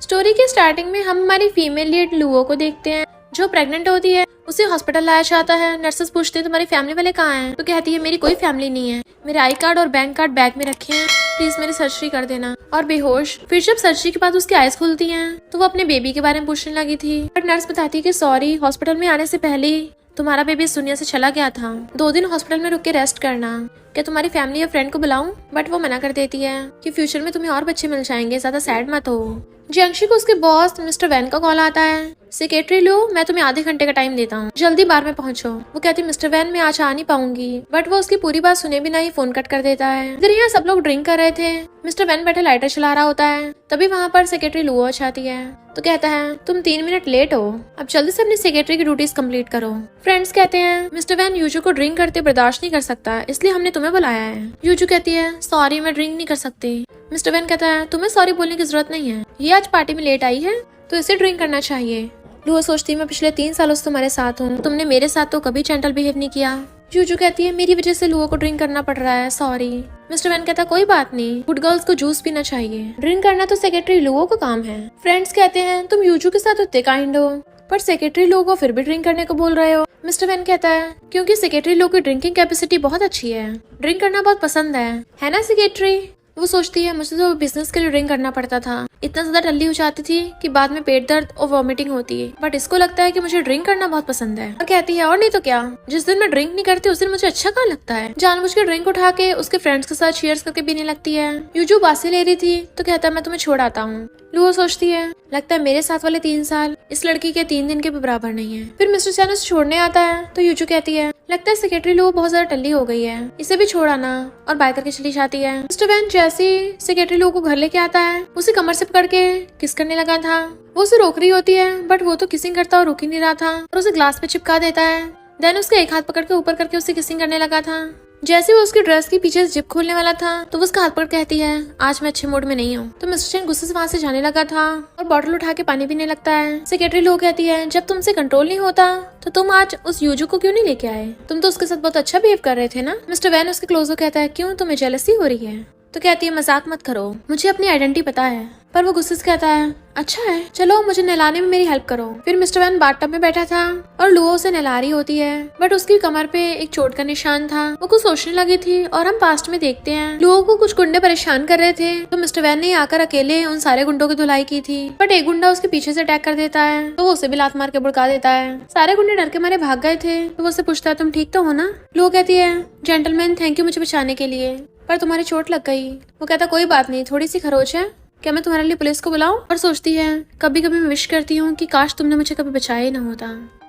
Story के starting में हम हमारी फीमेल लीड लुओ को देखते हैं जो प्रेग्नेंट होती है। उसे हॉस्पिटल लाया जाता है। नर्सेस पूछते हैं तुम्हारी फैमिली वाले कहाँ हैं? तो कहती है मेरी कोई फैमिली नहीं है, मेरे आई कार्ड और बैंक कार्ड बैग में रखे हैं, प्लीज मेरी सर्जरी कर देना। और बेहोश। फिर जब सर्जरी के बाद उसकी आईज खुलती हैं तो वो अपने बेबी के बारे में पूछने लगी थी, बट नर्स बताती है कि सॉरी, हॉस्पिटल में आने से पहले ही तुम्हारा बेबी इस दुनिया से चला गया था। 2 दिन हॉस्पिटल में रुक के रेस्ट करना। क्या तुम्हारी फैमिली या फ्रेंड को बुलाऊं? बट वो मना कर देती है कि फ्यूचर में तुम्हें और बच्चे मिल जाएंगे, ज्यादा सैड मत हो। जियांगशी को उसके बॉस मिस्टर वैन का कॉल आता है। सेक्रेटरी लो, मैं तुम्हें आधे घंटे का टाइम देता हूँ, जल्दी बार में पहुंचो। वो कहती मिस्टर वैन मैं आज आ नहीं पाऊंगी, बट वो उसकी पूरी बात सुने बिना ही फोन कट कर देता है। इधर यहाँ सब लोग ड्रिंक कर रहे थे। मिस्टर वैन बैठे लाइटर चला रहा होता है। तभी वहाँ पर सेक्रेटरी लुओ आती है तो कहता है तुम 3 मिनट लेट हो, अब जल्दी से अपनी सेक्रेटरी की ड्यूटीज कंप्लीट करो। फ्रेंड्स कहते हैं मिस्टर वैन यूजू को ड्रिंक करते बर्दाश्त नहीं कर सकता, इसलिए हमने तुम्हें बुलाया है। यूजू कहती है सॉरी मैं ड्रिंक नहीं कर सकती। मिस्टर वैन कहता है तुम्हें सॉरी बोलने की जरूरत नहीं है, ये आज पार्टी में लेट आई है तो इसे ड्रिंक करना चाहिए। लुओ सोचती मैं पिछले 3 सालों से तुम्हारे साथ हूँ, तुमने मेरे साथ तो कभी जेंटल बिहेव नहीं किया। यूजू कहती है मेरी वजह से लुओ को ड्रिंक करना पड़ रहा है, सॉरी। मिस्टर वैन कहता कोई बात नहीं, गुड गर्ल्स को जूस पीना चाहिए, ड्रिंक करना तो सेक्रेटरी लुओ का काम है। फ्रेंड्स कहते हैं तुम यूजू के साथ उतने काइंड हो, पर सेक्रेटरी लुओ को फिर भी ड्रिंक करने को बोल रहे हो। मिस्टर वैन कहता है क्योंकि सेक्रेटरी लुओ की ड्रिंकिंग कैपेसिटी बहुत अच्छी है, ड्रिंक करना बहुत पसंद है ना सेक्रेटरी? वो सोचती है मुझे तो बिजनेस के लिए ड्रिंक करना पड़ता था, इतना ज्यादा टल्ली हो जाती थी कि बाद में पेट दर्द और वॉमिटिंग होती है, बट इसको लगता है कि मुझे ड्रिंक करना बहुत पसंद है। और कहती है और नहीं तो क्या, जिस दिन मैं ड्रिंक नहीं करती उस दिन मुझे अच्छा कहाँ लगता है। जानबूझ के ड्रिंक उठा के उसके फ्रेंड्स के साथ चीयर्स करके पीने लगती है। यूजू बासी ले रही थी तो कहता है मैं तुम्हें छोड़ आता हूँ। लुओ सोचती है लगता है मेरे साथ वाले 3 साल इस लड़की के 3 दिन के भी बराबर नहीं है। फिर मिस्टर चैन उसे छोड़ने आता है तो यूजू कहती है लगता है सेक्रेटरी लुओ बहुत ज्यादा टल्ली हो गई है, इसे भी छोड़ आना, और बाय करके चली जाती है। मिस्टर वैन जैसे सेक्रेटरी लुओ को घर लेके आता है उसे कमर से पकड़ के किस करने लगा था। वो उसे रोक रही होती है बट वो तो किसिंग करता और रुक ही नहीं रहा था और उसे ग्लास पे चिपका देता है। देन उसका एक हाथ पकड़ के ऊपर करके उसे किसिंग करने लगा था। जैसे वो उसकी ड्रेस के पीछे जिप खोलने वाला था तो वो उसका हाथ पकड़ कहती है आज मैं अच्छे मूड में नहीं हूँ। तो मिस्टर चैन गुस्से से वहाँ से जाने लगा था और बॉटल उठा के पानी पीने लगता है। सेक्रेटरी लो कहती है जब तुमसे कंट्रोल नहीं होता तो तुम आज उस यूजू को क्यों नहीं लेके आए, तुम तो उसके साथ बहुत अच्छा बिहेव कर रहे थे ना। मिस्टर वैन उसके क्लोज हो कहता है क्यों तुम्हें जेलसी हो रही है? तो कहती है मजाक मत करो, मुझे अपनी आइडेंटिटी पता है। पर वो गुस्से से कहता है अच्छा है चलो मुझे नहलाने में मेरी हेल्प करो। फिर मिस्टर वैन बाथटब में बैठा था और लुओ उसे नहला रही होती है बट उसकी कमर पे एक चोट का निशान था। वो कुछ सोचने लगी थी और हम पास्ट में देखते हैं लुओ को कुछ गुंडे परेशान कर रहे थे तो मिस्टर वैन ने आकर अकेले उन सारे गुंडों की धुलाई की थी, बट एक गुंडा उसके पीछे से अटैक कर देता है तो वो उसे भी लात मार के बुड़का देता है। सारे गुंडे डर के मारे भाग गए थे तो वो उससे पूछता है तुम ठीक तो हो ना? लुओ कहती है जेंटलमैन थैंक यू मुझे बचाने के लिए, पर तुम्हारी चोट लग गई। वो कहता कोई बात नहीं, थोड़ी सी खरोच है, क्या मैं तुम्हारे लिए पुलिस को बुलाऊं? और सोचती है कभी कभी मैं विश करती हूँ कि काश तुमने मुझे कभी बचाया ही ना होता,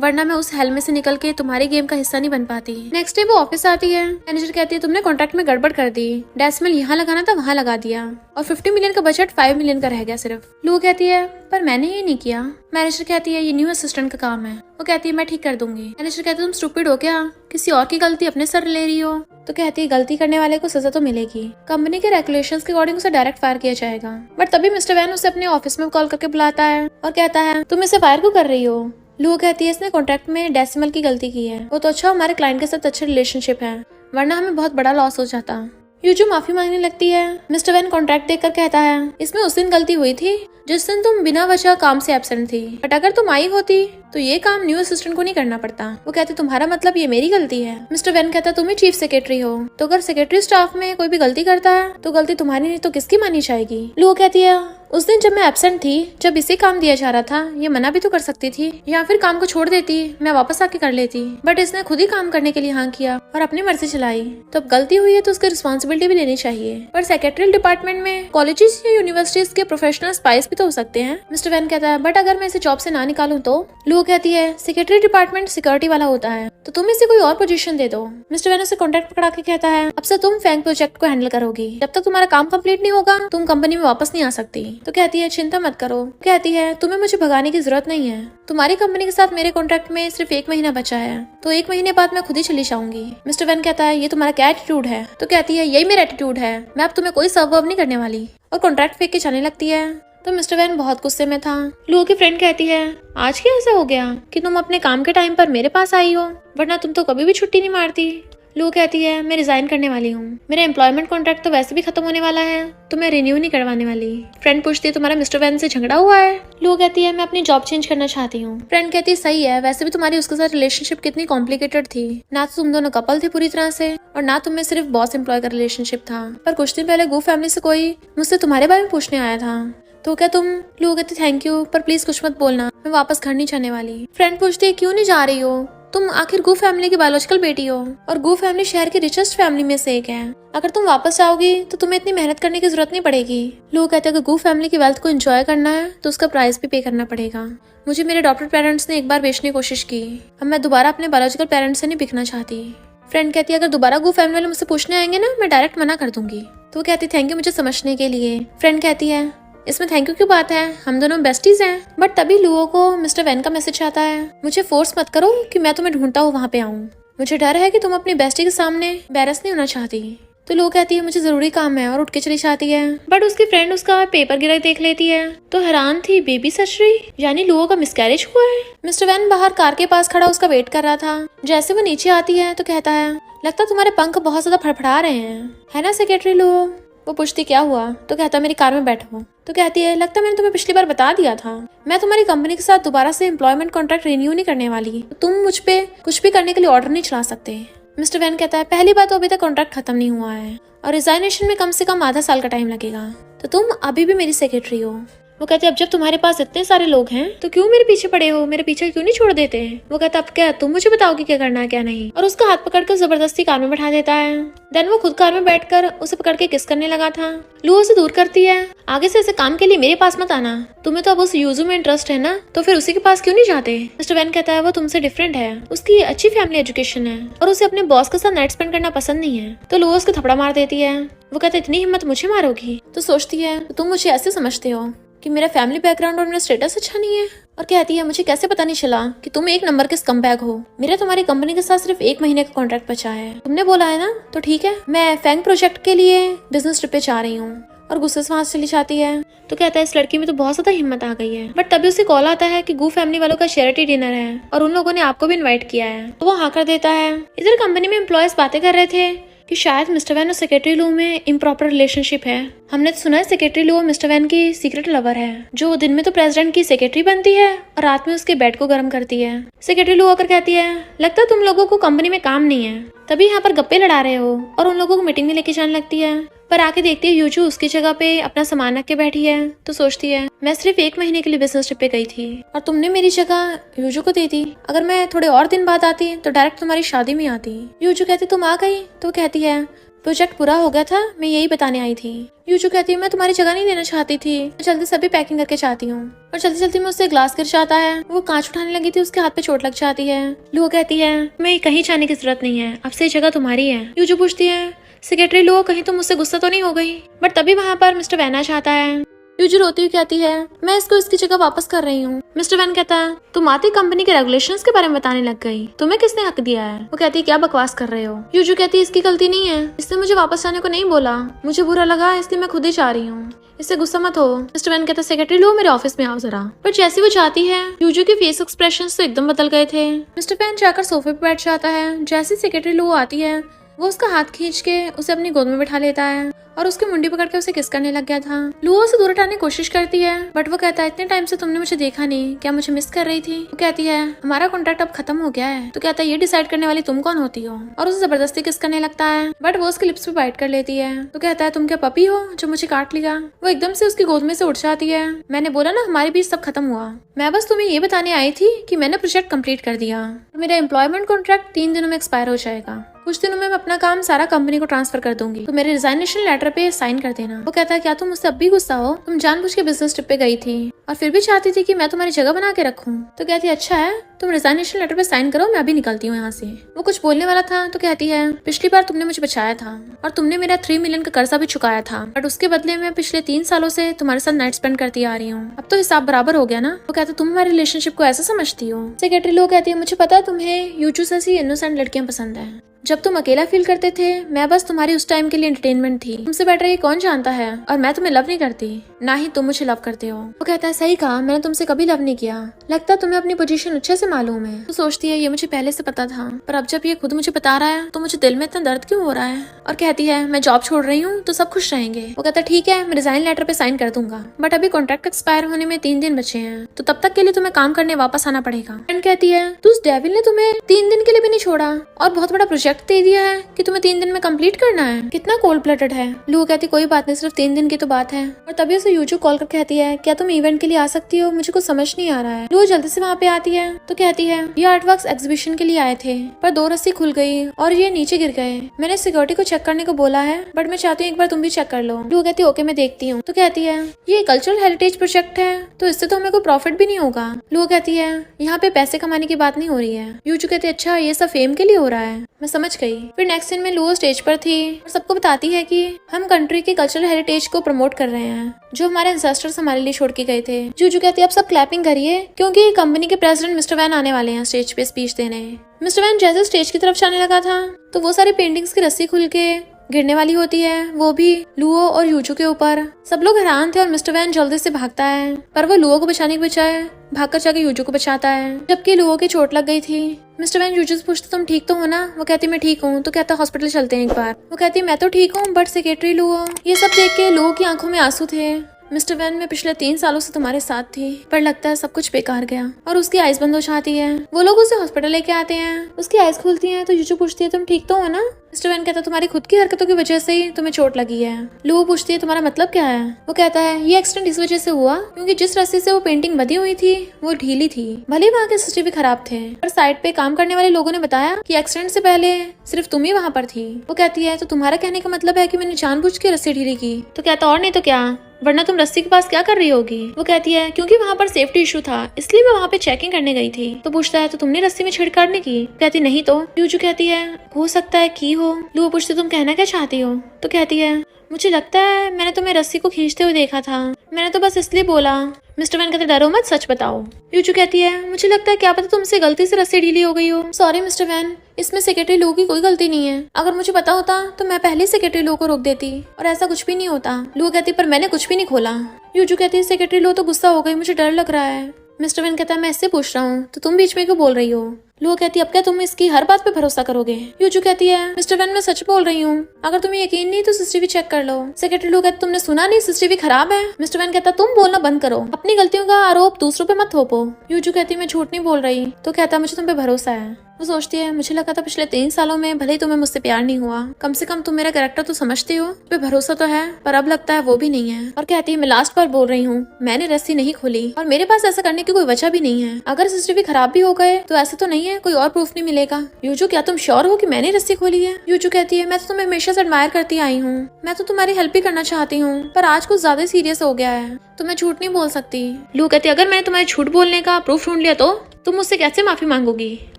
वरना मैं उस हेल में से निकल के तुम्हारे गेम का हिस्सा नहीं बन पाती। नेक्स्ट डे वो ऑफिस आती है। मैनेजर कहती है तुमने कॉन्ट्रैक्ट में गड़बड़ कर दी, डेसिमल यहाँ लगाना था वहाँ लगा दिया और 50 मिलियन का बजट 5 मिलियन का रह गया सिर्फ। लुओ कहती है पर मैंने ये नहीं किया। मैनेजर कहती है ये न्यू असिस्टेंट का काम है। वो कहती है मैं ठीक कर दूंगी। मैनेजर कहती है तुम स्टूपिड हो क्या, किसी और की गलती अपने सर ले रही हो? तो कहती है गलती करने वाले को सजा तो मिलेगी, कंपनी के रेगुलेशंस के अकॉर्डिंग उसे डायरेक्ट फायर किया जाएगा। बट तभी मिस्टर वैन उसे अपने ऑफिस में कॉल करके बुलाता है और कहता है तुम इसे फायर क्यों कर रही हो? लुओ कहती है इसने कॉन्ट्रैक्ट में डेसिमल की गलती की है, वो तो अच्छा हमारे क्लाइंट के साथ अच्छे रिलेशनशिप है, वरना हमें बहुत बड़ा लॉस हो जाता। यूजू माफी मांगने लगती है। मिस्टर वैन कॉन्ट्रैक्ट देखकर कहता है इसमें उस दिन गलती हुई थी जिस दिन तुम बिना वजह काम से एब्सेंट थी, बट अगर तुम आई होती तो ये काम न्यू असिस्टेंट को नहीं करना पड़ता। वो कहते तुम्हारा मतलब ये मेरी गलती है। मिस्टर वैन कहता तुम ही चीफ सेक्रेटरी हो, तो अगर सेक्रेटरी स्टाफ में कोई भी गलती करता है तो गलती तुम्हारी नहीं तो किसकी मानी जाएगी? लुओ कहती है उस दिन जब मैं एब्सेंट थी, जब इसे काम दिया जा रहा था, ये मना भी तो कर सकती थी या फिर काम को छोड़ देती, मैं वापस आके कर लेती, बट इसने खुद ही काम करने के लिए हाँ किया और अपनी मर्जी चलाई, तो अब गलती हुई है तो उसकी रिस्पॉन्सिबिलिटी भी लेनी चाहिए। पर सेक्रेटरियल डिपार्टमेंट में कॉलेजेस या यूनिवर्सिटीज के प्रोफेशनल स्पाइस भी तो हो सकते हैं। मिस्टर वैन कहता है बट अगर मैं इसे जॉब से ना निकालूं तो? लुओ कहती है सेक्रेटरी डिपार्टमेंट सिक्योरिटी वाला होता है, तो तुम इसे कोई और पोजीशन दे दो। मिस्टर वैन उसे कॉन्ट्रैक्ट पकड़ा के कहता है अब से तुम फैंग प्रोजेक्ट को हैंडल करोगी, जब तक तुम्हारा काम कंप्लीट नहीं होगा तुम कंपनी में वापस नहीं आ सकती। तो कहती है चिंता मत करो। कहती है तुम्हें मुझे भगाने की जरूरत नहीं है, तुम्हारी कंपनी के साथ मेरे कॉन्ट्रैक्ट में सिर्फ 1 महीना बचा है, तो 1 महीने बाद मैं खुद ही चली जाऊंगी। मिस्टर वैन कहता है ये तुम्हारा क्या एटीट्यूड है? तो कहती है यही मेरा एटीट्यूड है, मैं अब तुम्हें कोई सर्व वर्व नहीं करने वाली, और कॉन्ट्रैक्ट फेंक के जाने लगती है। तो मिस्टर वैन बहुत गुस्से में था। लुओ की फ्रेंड कहती है आज क्या ऐसा हो गया कि तुम अपने काम के टाइम पर मेरे पास आई हो, वरना तुम तो कभी भी छुट्टी नहीं मारती। लू कहती है मैं रिजाइन करने वाली हूँ, मेरा एम्प्लॉयमेंट कॉन्ट्रैक्ट तो वैसे भी खत्म होने वाला है, तो मैं रिन्यू नहीं करवाने वाली। फ्रेंड पूछती है तुम्हारा मिस्टर वैन से झगड़ा हुआ है? लू कहती है मैं अपनी जॉब चेंज करना चाहती हूँ। फ्रेंड कहती है सही है, वैसे भी तुम्हारी उसके साथ रिलेशनशिप कितनी कॉम्प्लिकेटेड थी, ना तो तुम दोनों कपल थे पूरी तरह से और ना तुम में सिर्फ बॉस एम्प्लॉय का रिलेशनशिप था। पर कुछ दिन पहले गू फैमिली से कोई मुझसे तुम्हारे बारे में पूछने आया था, तो क्या तुम? लू कहती थैंक यू, पर प्लीज कुछ मत बोलना, मैं वापस घर नहीं जाने वाली। फ्रेंड पूछती है क्यों नहीं जा रही हो? तुम आखिर गू फैमिली की बायोलॉजिकल बेटी हो और गू फैमिली शहर की रिचेस्ट फैमिली में से एक है। अगर तुम वापस जाओगी तो तुम्हें इतनी मेहनत करने की जरूरत नहीं पड़ेगी। लोग कहते हैं कि गू फैमिली की वेल्थ को एंजॉय करना है तो उसका प्राइस भी पे करना पड़ेगा। मुझे मेरे अडॉप्टेड पेरेंट्स ने एक बार बेचने की कोशिश की, अब मैं दोबारा अपने बायोलॉजिकल पेरेंट्स से नहीं बिकना चाहती। फ्रेंड कहती है अगर दोबारा गू फैमिली वाले मुझसे पूछने आएंगे ना, मैं डायरेक्ट मना कर दूंगी। तो वो कहती थैंक यू मुझे समझने के लिए। फ्रेंड कहती है इसमें थैंक यू की बात है, हम दोनों बेस्टीज हैं। बट तभी लुओ को मिस्टर वैन का मैसेज आता है, मुझे फोर्स मत करो कि मैं तुम्हें ढूंढता हूँ वहाँ पे आऊँ, मुझे डर है कि तुम अपनी बेस्टी के सामने एम्बैरस नहीं होना चाहती। तो लुओ कहती है मुझे जरूरी काम है और उठ के चली जाती है। बट उसकी फ्रेंड उसका पेपर गिरा देख लेती है तो हैरान थी, बेबी सर्जरी यानी लुओ का मिसकैरेज हुआ है। मिस्टर वैन बाहर कार के पास खड़ा उसका वेट कर रहा था। जैसे वो नीचे आती है तो कहता है लगता तुम्हारे पंख बहुत ज्यादा फड़फड़ा रहे हैं, है ना सेक्रेटरी लुओ? वो पूछती क्या हुआ तो कहता मेरी कार में बैठो। तो कहती है लगता मैंने तुम्हें पिछली बार बता दिया था, मैं तुम्हारी कंपनी के साथ दोबारा से एम्प्लॉयमेंट कॉन्ट्रैक्ट रिन्यू नहीं करने वाली, तुम मुझ पे कुछ भी करने के लिए ऑर्डर नहीं चला सकते। मिस्टर वैन कहता है पहली बात तो अभी तक कॉन्ट्रैक्ट खत्म नहीं हुआ है और रिजाइनेशन में कम से कम आधा साल का टाइम लगेगा, तो तुम अभी भी मेरी सेक्रेटरी हो। वो कहते अब जब तुम्हारे पास इतने सारे लोग हैं तो क्यों मेरे पीछे पड़े हो, मेरे पीछे क्यों नहीं छोड़ देते? वो कहता अब क्या तुम मुझे बताओगी क्या करना है क्या नहीं, और उसका हाथ पकड़कर जबरदस्ती कार में बैठा देता है। देन वो खुद कार में बैठकर उसे पकड़ के किस करने लगा था। लुओ उसे दूर करती है, आगे से ऐसे काम के लिए मेरे पास मत आना, तुम्हें तो अब उस यूजू में इंटरेस्ट है ना, तो फिर उसी के पास क्यों नहीं जाते? मिस्टर वैन कहता है वो तुमसे डिफरेंट है, उसकी अच्छी फैमिली एजुकेशन है और उसे अपने बॉस के साथ नाइट स्पेंड करना पसंद नहीं है। तो लुओ उसको थपड़ा मार देती है। वो कहता है इतनी हिम्मत मुझे मारोगी? तो सोचती है तुम मुझे ऐसे समझते हो कि मेरा फैमिली बैकग्राउंड और मेरा स्टेटस अच्छा नहीं है, और कहती है मुझे कैसे पता नहीं चला कि तुम एक नंबर के स्कमबैग हो, मेरा तुम्हारी कंपनी के साथ सिर्फ 1 महीने का कॉन्ट्रैक्ट बचा है, तुमने बोला है ना, तो ठीक है मैं फैंग प्रोजेक्ट के लिए बिजनेस ट्रिप पे जा रही हूँ, और गुस्से से वहां से चली जाती है। तो कहता है इस लड़की में तो बहुत ज्यादा हिम्मत आ गई है। बट तभी उसे कॉल आता है कि गू फैमिली वालों का चैरिटी डिनर है और उन लोगों ने आपको भी इन्वाइट किया है, तो वो हाँ कर देता है। इधर कंपनी में एम्प्लॉयज बातें कर रहे थे कि शायद मिस्टर वैन और सेक्रेटरी लू में इम्प्रॉपर रिलेशनशिप है। हमने तो सुना है सेक्रेटरी लू मिस्टर वैन की सीक्रेट लवर है, जो दिन में तो प्रेसिडेंट की सेक्रेटरी बनती है और रात में उसके बेड को गर्म करती है। सेक्रेटरी लू आकर कहती है लगता है तुम लोगों को कंपनी में काम नहीं है, तभी यहाँ पर गप्पे लड़ा रहे हो, और उन लोगों को मीटिंग में लेके जाने लगती है। पर आके देखती है यूजू उसकी जगह पे अपना सामान रख के बैठी है, तो सोचती है मैं सिर्फ 1 महीने के लिए बिजनेस ट्रिप पे गई थी और तुमने मेरी जगह यूजू को दे दी, अगर मैं थोड़े और दिन बाद आती तो डायरेक्ट तुम्हारी शादी में आती। यूजू कहती तुम आ गई, तो कहती है प्रोजेक्ट पूरा हो गया था, मैं यही बताने आई थी। यूजू कहती है मैं तुम्हारी जगह नहीं लेना चाहती थी, मैं जल्दी से अभी पैकिंग करके चाहती हूँ, और जल्दी जल्दी में उससे ग्लास गिर जाता है, वो कांच उठाने लगी थी, उसके हाथ पे चोट लग जाती है। लुओ कहती है मैं कहीं जाने की जरूरत नहीं है, अब से जगह तुम्हारी है। यूजू पूछती है सेक्रेटरी लुओ कहीं तुम मुझसे गुस्सा तो नहीं हो गई? बट तभी वहाँ पर मिस्टर वैन आ जाता है। यूजू रोती हुई कहती है मैं इसको इसकी जगह वापस कर रही हूँ। मिस्टर वैन कहता है तुम आती कंपनी के रेगुलेशंस के बारे में बताने लग गई, तुम्हें किसने हक दिया है? वो कहती है क्या बकवास कर रहे हो? यूजू कहती है इसकी गलती नहीं है, इसने मुझे वापस जाने को नहीं बोला, मुझे बुरा लगा इसलिए मैं खुद ही जा रही हूँ, इससे गुस्सा मत हो। मिस्टर वैन कहता है सेक्रेटरी लो मेरे ऑफिस में आओ जरा। पर जैसी वो जाती है यूजू के फेस एक्सप्रेशंस तो एकदम बदल गए थे। मिस्टर वैन जाकर सोफे पे बैठ जाता है। जैसी सेक्रेटरी लो आती है वो उसका हाथ खींच के उसे अपनी गोद में बिठा लेता है और उसकी मुंडी पकड़ के उसे किस करने लग गया था। लुओ उसे दूर हटाने की कोशिश करती है, बट वो कहता है इतने टाइम से तुमने मुझे देखा नहीं, क्या मुझे मिस कर रही थी? वो कहती है हमारा कॉन्ट्रैक्ट अब खत्म हो गया है। तो कहता है ये डिसाइड करने वाली तुम कौन होती हो, और उसे जबरदस्ती किस करने लगता है, बट वो उसके लिप्स पे बाइट कर लेती है। तो कहता है तुम क्या पपी हो जो मुझे काट लिया? वो एकदम से उसकी गोद में से उठ जाती है। मैंने बोला ना हमारे बीच सब खत्म हुआ, मैं बस तुम्हें ये बताने आई थी कि मैंने प्रोजेक्ट कंप्लीट कर दिया, मेरा एम्प्लॉयमेंट कॉन्ट्रैक्ट 3 दिनों में एक्सपायर हो जाएगा, कुछ दिनों में मैं अपना काम सारा कंपनी को ट्रांसफर कर दूंगी, तो मेरे रिजाइनेशन लेटर पे साइन कर देना। वो कहता है क्या तुम मुझसे अब भी गुस्सा हो? तुम जानबूझ के बिजनेस ट्रिप पे गई थी और फिर भी चाहती थी कि मैं तुम्हारी जगह बना के रखूं। तो कहती है अच्छा है तुम रिजाइनेशन लेटर पे साइन करो, मैं अभी निकलती हूँ यहाँ से। वो कुछ बोलने वाला था तो कहती है पिछली बार तुमने मुझे बचाया था और तुमने मेरा 3 मिलियन का कर्जा भी चुकाया था, बट उसके बदले में पिछले 3 सालों से तुम्हारे साथ नाइट स्पेंड करती आ रही हूँ, अब तो हिसाब बराबर हो गया ना। वो कहता है तुम हमारे रिलेशनशिप को ऐसा समझती हो? सेक्रेटरी लोग कहती है मुझे पता है तुम्हें यूजू जैसी इनोसेंट लड़कियां पसंद है, जब तुम अकेला फील करते थे मैं बस तुम्हारी उस टाइम के लिए एंटरटेनमेंट थी। तुमसे बेटर ये कौन जानता है, और मैं तुम्हें लव नहीं करती, ना ही तुम मुझे लव करते हो। वो कहता है सही कहा, मैंने तुमसे कभी लव नहीं किया। लगता तुम्हें अपनी पोजीशन अच्छे से मालूम है। तो सोचती है ये मुझे पहले से पता था, पर अब जब ये खुद मुझे बता रहा है तो मुझे दिल में इतना दर्द क्यों हो रहा है। और कहती है मैं जॉब छोड़ रही हूँ तो सब खुश रहेंगे। वो कहता है ठीक है, मैं रिजाइन लेटर पे साइन कर दूंगा, बट अभी कॉन्ट्रैक्ट एक्सपायर होने में 3 दिन बचे हैं, तो तब तक के लिए तुम्हें काम करने वापस आना पड़ेगा। फ्रेंड कहती है तो उस डेविल ने तुम्हें 3 दिन के लिए भी नहीं छोड़ा और बहुत बड़ा प्रोजेक्ट दे दिया है कि तुम्हें 3 दिन में कंप्लीट करना है। कितना कोल्ड ब्लडेड है। लू कहती कोई बात नहीं, सिर्फ 3 दिन की तो बात है। और तभी उसे यूजू कॉल कर कहती है क्या तुम इवेंट के लिए आ सकती हो, मुझे कुछ समझ नहीं आ रहा है। लू जल्दी से वहाँ पे आती है तो कहती है ये आर्टवर्क्स एग्जीबिशन के लिए आए थे, पर 2 रस्सी खुल गई और ये नीचे गिर गए। मैंने सिक्योरिटी को चेक करने को बोला है, बट मैं चाहती हूँ एक बार तुम भी चेक कर लो। लू कहती है ओके मैं देखती हूँ। तो कहती है ये कल्चरल हेरिटेज प्रोजेक्ट है, तो इससे तो हमें कोई प्रॉफिट भी नहीं होगा। लू कहती है यहाँ पे पैसे कमाने की बात नहीं हो रही है। यूजू कहती है अच्छा ये सब फेम के लिए हो रहा है, मैं समझ गई। फिर नेक्स्ट सीन में लू स्टेज पर थी और सबको बताती है कि हम कंट्री के कल्चरल हेरिटेज को प्रमोट कर रहे हैं जो हमारे एंसेस्टर्स हमारे लिए छोड़ के गए थे। यूजू कहती है अब सब क्लैपिंग करिए क्योंकि कंपनी के प्रेसिडेंट मिस्टर वैन आने वाले हैं स्टेज पे स्पीच देने। मिस्टर वैन जैसे स्टेज की तरफ जाने लगा था तो वो सारी पेंटिंग्स की रस्सी खुल के गिरने वाली होती है, वो भी लुओ और यूजू के ऊपर। सब लोग हैरान थे और मिस्टर वैन जल्दी से भागता है, पर वो लुओ को बचाने के बजाय भागकर जाके यूजू को बचाता है, जबकि लुओ की चोट लग गई थी। मिस्टर वैन यूजू से पूछता तुम ठीक तो हो ना। वो कहती मैं ठीक हूँ। तो कहता हॉस्पिटल चलते हैं एक बार। वो कहती मैं तो ठीक हूँ बट सेक्रेटरी लुओ। ये सब देख के लुओ की आंखों में आंसू थे। मिस्टर वैन मैं पिछले 3 सालों से तुम्हारे साथ थी, पर लगता है सब कुछ बेकार गया। और उसकी आइज बंद हो जाती है। वो लोग उसे हॉस्पिटल लेके आते हैं, उसकी आइज खुलती हैं तो यूजू पूछती है तुम ठीक तो हो ना। मिस्टर वैन कहता तुम्हारी खुद की हरकतों की वजह से ही तुम्हें चोट लगी है। लू पूछती है तुम्हारा मतलब क्या है। वो कहता है ये एक्सीडेंट इस वजह से हुआ क्योंकि जिस रस्सी से वो पेंटिंग बंधी हुई थी वो ढीली थी। भले वहाँ के सीसीटीवी खराब थे, पर साइड पे काम करने वाले लोगों ने बताया कि एक्सीडेंट से पहले सिर्फ तुम ही वहाँ पर थी। वो कहती है तो तुम्हारा कहने का मतलब है कि मैंने जानबूझ के रस्सी ढीली की। तो कहता और नहीं तो क्या, वरना तुम रस्सी के पास क्या कर रही होगी। वो कहती है क्योंकि वहाँ पर सेफ्टी इशू था इसलिए मैं वहाँ पे चेकिंग करने गई थी। तो पूछता है तो तुमने रस्सी में छेड़छाड़ नहीं की। कहती नहीं तो। यूजू कहती है हो सकता है की हो। लू पूछती तुम कहना क्या चाहती हो। तो कहती है मुझे लगता है मैंने तुम्हें रस्सी को खींचते हुए देखा था, मैंने तो बस इसलिए बोला। मिस्टर वैन कहते डरो मत, सच बताओ। यूजू कहती है मुझे लगता है क्या पता तुमसे गलती से रस्सी ढीली हो गई हो। सॉरी मिस्टर वैन, इसमें सेक्रेटरी लो की कोई गलती नहीं है। अगर मुझे पता होता तो मैं पहले सेक्रेटरी लो को रोक देती, और ऐसा कुछ भी नहीं होता। लू कहती पर मैंने कुछ भी नहीं खोला। यूजू कहती है सेक्रेटरी लो तो गुस्सा हो गई, मुझे डर लग रहा है। मिस्टर वैन कहता है मैं इससे पूछ रहा हूँ तो तुम बीच में क्यों बोल रही हो। लू कहती है अब क्या तुम इसकी हर बात पे भरोसा करोगे। यूजू कहती है मिस्टर वैन मैं सच बोल रही हूँ, अगर तुम्हें यकीन नहीं तो सीसीटीवी चेक कर लो। सेक्रेटरी लू कहती तुमने सुना नहीं सीसीटीवी खराब है। मिस्टर वैन कहता तुम बोलना बंद करो, अपनी गलतियों का आरोप दूसरों पे मत थोपो। यूजू कहती मैं झूठ नहीं बोल रही। तो कहता मुझे तुम पे भरोसा है। वो सोचती है मुझे लगा था पिछले 3 सालों में भले ही तुम्हें मुझसे प्यार नहीं हुआ, कम से कम तुम मेरा कैरेक्टर तो समझती हो, पे भरोसा तो है, पर अब लगता है वो भी नहीं है। और कहती है मैं लास्ट बार बोल रही हूँ, मैंने रस्सी नहीं खोली और मेरे पास ऐसा करने की कोई वजह भी नहीं है। अगर सीसीटीवी खराब भी हो गए तो ऐसा तो नहीं है कोई और प्रूफ नहीं मिलेगा। यूजू क्या तुम श्योर हो कि मैंने रस्सी खोली है। यूजू कहती है मैं तो तुम्हें हमेशा से एडमायर करती आई हूँ, मैं तो तुम्हारी हेल्प भी करना चाहती हूँ, पर आज कुछ ज्यादा सीरियस हो गया है तो मैं झूठ नहीं बोल सकती। लू कहती है अगर मैंने तुम्हारे झूठ बोलने का प्रूफ ढूंढ लिया तो तुम मुझसे कैसे माफी मांगोगी,